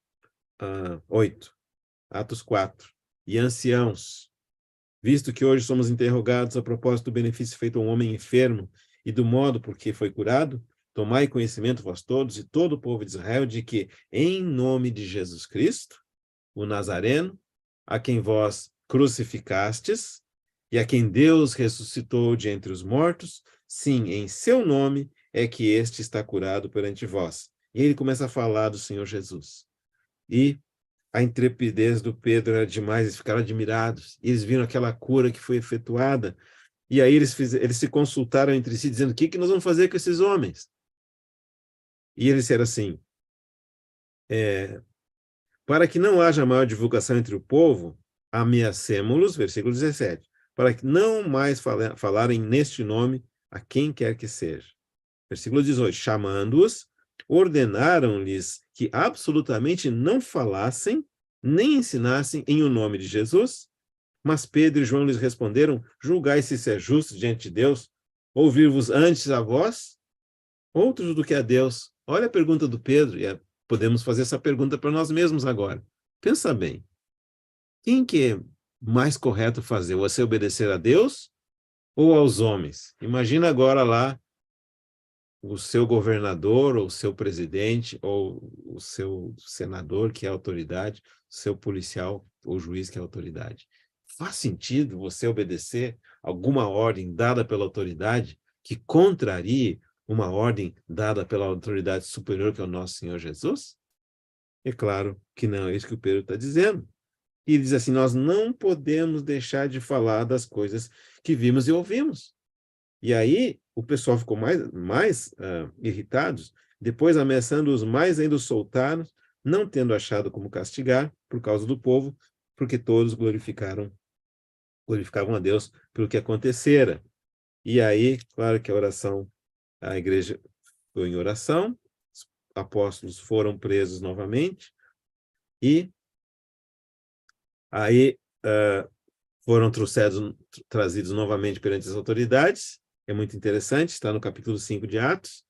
8, Atos 4, e anciãos, visto que hoje somos interrogados a propósito do benefício feito a um homem enfermo e do modo por que foi curado, tomai conhecimento vós todos e todo o povo de Israel de que, em nome de Jesus Cristo, o Nazareno, a quem vós crucificastes e a quem Deus ressuscitou de entre os mortos, sim, em seu nome é que este está curado perante vós. E ele começa a falar do Senhor Jesus. E a intrepidez do Pedro era demais, eles ficaram admirados. Eles viram aquela cura que foi efetuada. E aí eles se consultaram entre si, dizendo: o que nós vamos fazer com esses homens? E eles disseram assim: para que não haja maior divulgação entre o povo, ameacemo-los, versículo 17, para que não mais falarem neste nome a quem quer que seja. Versículo 18, chamando-os, ordenaram-lhes que absolutamente não falassem, nem ensinassem em o nome de Jesus, mas Pedro e João lhes responderam: julgai se isso é justo diante de Deus, ouvir-vos antes a vós, outros do que a Deus. Olha a pergunta do Pedro, e podemos fazer essa pergunta para nós mesmos agora. Pensa bem, quem que é mais correto fazer? Você obedecer a Deus ou aos homens? Imagina agora lá o seu governador, ou o seu presidente, ou o seu senador, que é a autoridade, o seu policial ou juiz, que é a autoridade. Faz sentido você obedecer alguma ordem dada pela autoridade que contrarie uma ordem dada pela autoridade superior, que é o nosso Senhor Jesus? É claro que não, é isso que o Pedro está dizendo. E ele diz assim: nós não podemos deixar de falar das coisas que vimos e ouvimos. E aí o pessoal ficou mais irritados, depois ameaçando-os mais ainda os soltaram, não tendo achado como castigar por causa do povo, porque todos glorificavam a Deus pelo que acontecera. E aí, claro que a igreja foi em oração, os apóstolos foram presos novamente, e aí foram trazidos novamente perante as autoridades. É muito interessante, está no capítulo 5 de Atos,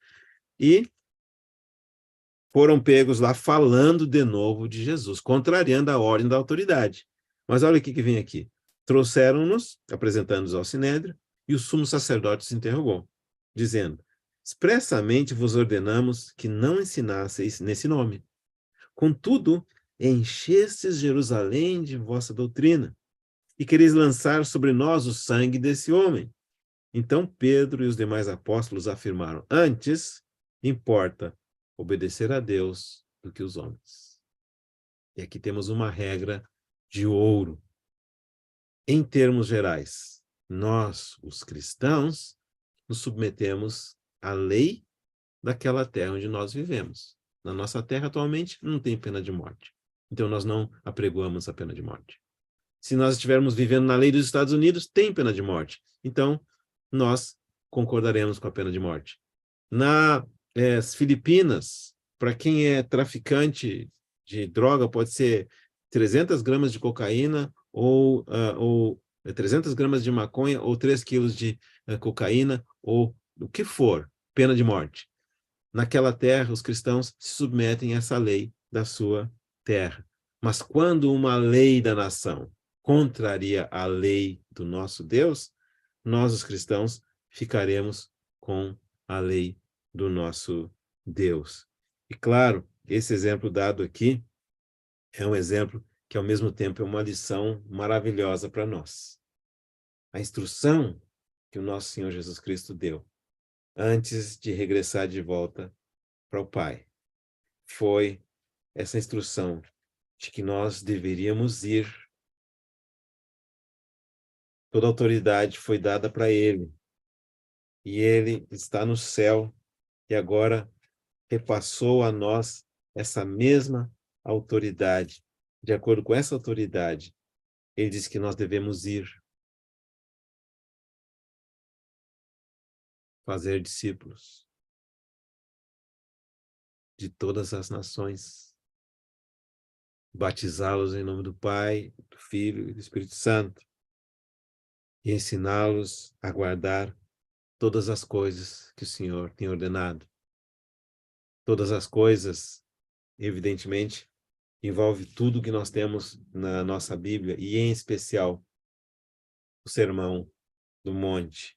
e foram pegos lá falando de novo de Jesus, contrariando a ordem da autoridade. Mas olha o que vem aqui. Trouxeram-nos, apresentando-nos ao Sinédrio, e o sumo sacerdote se interrogou, dizendo: expressamente vos ordenamos que não ensinasseis nesse nome. Contudo, enchestes Jerusalém de vossa doutrina, e quereis lançar sobre nós o sangue desse homem. Então Pedro e os demais apóstolos afirmaram: antes importa obedecer a Deus do que os homens. E aqui temos uma regra de ouro. Em termos gerais, nós, os cristãos, nos submetemos à lei daquela terra onde nós vivemos. Na nossa terra, atualmente, não tem pena de morte. Então, nós não apregoamos a pena de morte. Se nós estivermos vivendo na lei dos Estados Unidos, tem pena de morte. Então, nós concordaremos com a pena de morte. Na As Filipinas, para quem é traficante de droga, pode ser 300 gramas de cocaína ou 300 gramas de maconha ou 3 quilos de cocaína ou o que for, pena de morte. Naquela terra, os cristãos se submetem a essa lei da sua terra. Mas quando uma lei da nação contraria a lei do nosso Deus, nós, os cristãos, ficaremos com a lei do nosso Deus. E claro, esse exemplo dado aqui é um exemplo que, ao mesmo tempo, é uma lição maravilhosa para nós. A instrução que o nosso Senhor Jesus Cristo deu antes de regressar de volta para o Pai foi essa instrução de que nós deveríamos ir. Toda autoridade foi dada para ele. E ele está no céu e agora repassou a nós essa mesma autoridade. De acordo com essa autoridade, ele diz que nós devemos ir fazer discípulos de todas as nações, batizá-los em nome do Pai, do Filho e do Espírito Santo e ensiná-los a guardar todas as coisas que o Senhor tem ordenado. Todas as coisas, evidentemente, envolve tudo que nós temos na nossa Bíblia, e em especial o Sermão do Monte.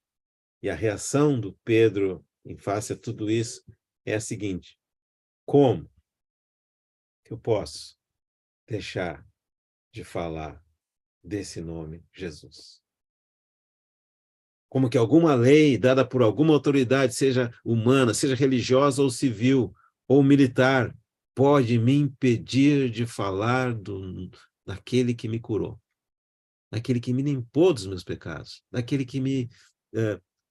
E a reação do Pedro em face a tudo isso é a seguinte: como que eu posso deixar de falar desse nome, Jesus? Como que alguma lei dada por alguma autoridade, seja humana, seja religiosa ou civil, ou militar, pode me impedir de falar daquele que me curou, daquele que me limpou dos meus pecados, daquele que me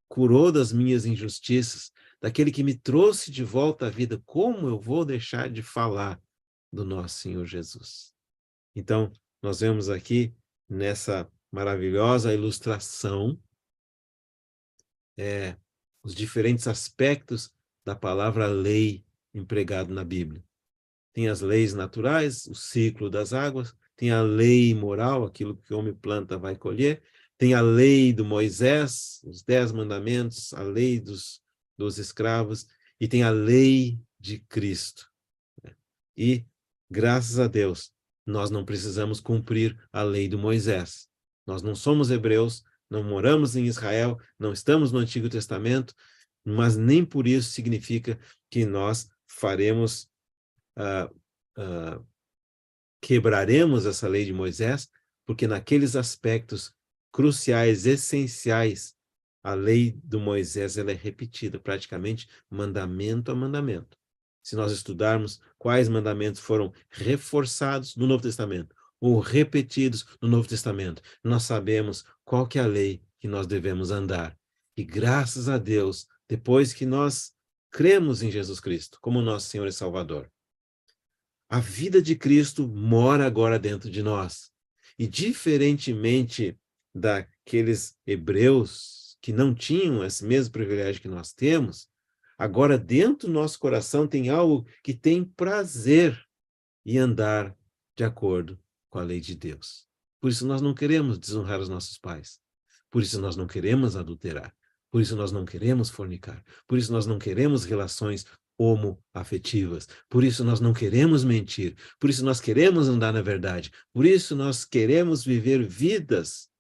curou das minhas injustiças, daquele que me trouxe de volta à vida? Como eu vou deixar de falar do nosso Senhor Jesus? Então, nós vemos aqui, nessa maravilhosa ilustração, os diferentes aspectos da palavra lei empregado na Bíblia. Tem as leis naturais, o ciclo das águas, tem a lei moral, aquilo que o homem planta vai colher, tem a lei do Moisés, os 10 mandamentos, a lei dos escravos, e tem a lei de Cristo. E, graças a Deus, nós não precisamos cumprir a lei do Moisés. Nós não somos hebreus, não moramos em Israel, não estamos no Antigo Testamento, mas nem por isso significa que nós quebraremos essa lei de Moisés, porque naqueles aspectos cruciais, essenciais, a lei do Moisés ela é repetida, praticamente mandamento a mandamento. Se nós estudarmos quais mandamentos foram reforçados no Novo Testamento ou repetidos no Novo Testamento, nós sabemos qual que é a lei que nós devemos andar. E graças a Deus, depois que nós cremos em Jesus Cristo como nosso Senhor e Salvador, a vida de Cristo mora agora dentro de nós. E diferentemente daqueles hebreus que não tinham esse mesmo privilégio que nós temos, agora dentro do nosso coração tem algo que tem prazer em andar de acordo com a lei de Deus. Por isso nós não queremos desonrar os nossos pais. Por isso nós não queremos adulterar. Por isso nós não queremos fornicar. Por isso nós não queremos relações homoafetivas. Por isso nós não queremos mentir. Por isso nós queremos andar na verdade. Por isso nós queremos viver vidas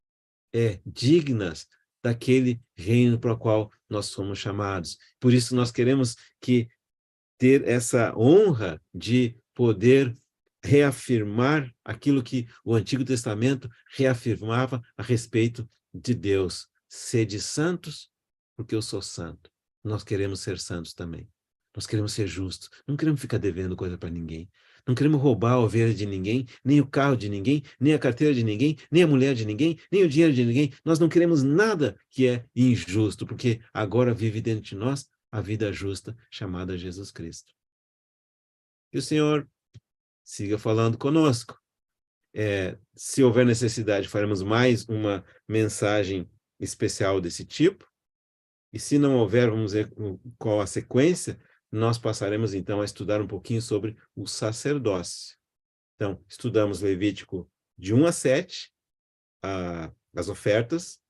dignas daquele reino para o qual nós somos chamados. Por isso nós queremos ter essa honra de poder reafirmar aquilo que o Antigo Testamento reafirmava a respeito de Deus. Sede santos, porque eu sou santo. Nós queremos ser santos também. Nós queremos ser justos. Não queremos ficar devendo coisa para ninguém. Não queremos roubar a ovelha de ninguém, nem o carro de ninguém, nem a carteira de ninguém, nem a mulher de ninguém, nem o dinheiro de ninguém. Nós não queremos nada que é injusto, porque agora vive dentro de nós a vida justa chamada Jesus Cristo. E o Senhor siga falando conosco. Se houver necessidade, faremos mais uma mensagem especial desse tipo. E se não houver, vamos ver qual a sequência, nós passaremos então a estudar um pouquinho sobre o sacerdócio. Então, estudamos Levítico de 1 a 7, as ofertas,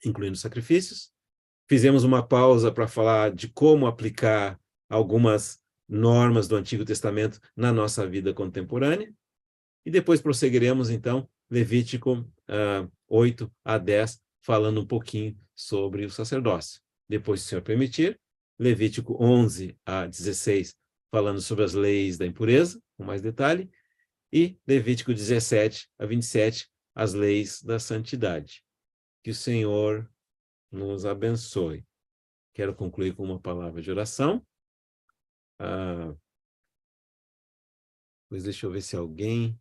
incluindo sacrifícios. Fizemos uma pausa para falar de como aplicar algumas normas do Antigo Testamento na nossa vida contemporânea. E depois prosseguiremos, então, Levítico 8 a 10, falando um pouquinho sobre o sacerdócio. Depois, se o Senhor permitir, Levítico 11 a 16, falando sobre as leis da impureza, com mais detalhe, e Levítico 17 a 27, as leis da santidade. Que o Senhor nos abençoe. Quero concluir com uma palavra de oração. Pois deixa eu ver se alguém...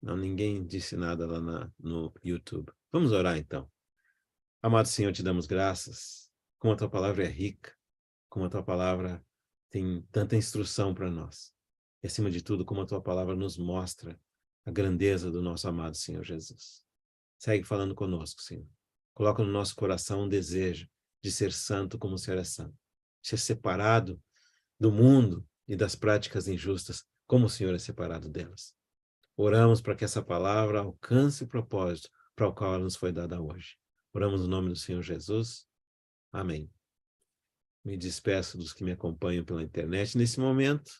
Não, ninguém disse nada lá no YouTube. Vamos orar, então. Amado Senhor, te damos graças. Como a tua palavra é rica, como a tua palavra tem tanta instrução para nós. E, acima de tudo, como a tua palavra nos mostra a grandeza do nosso amado Senhor Jesus. Segue falando conosco, Senhor. Coloca no nosso coração um desejo de ser santo como o Senhor é santo. Ser separado do mundo e das práticas injustas como o Senhor é separado delas. Oramos para que essa palavra alcance o propósito para o qual ela nos foi dada hoje. Oramos no nome do Senhor Jesus. Amém. Me despeço dos que me acompanham pela internet nesse momento.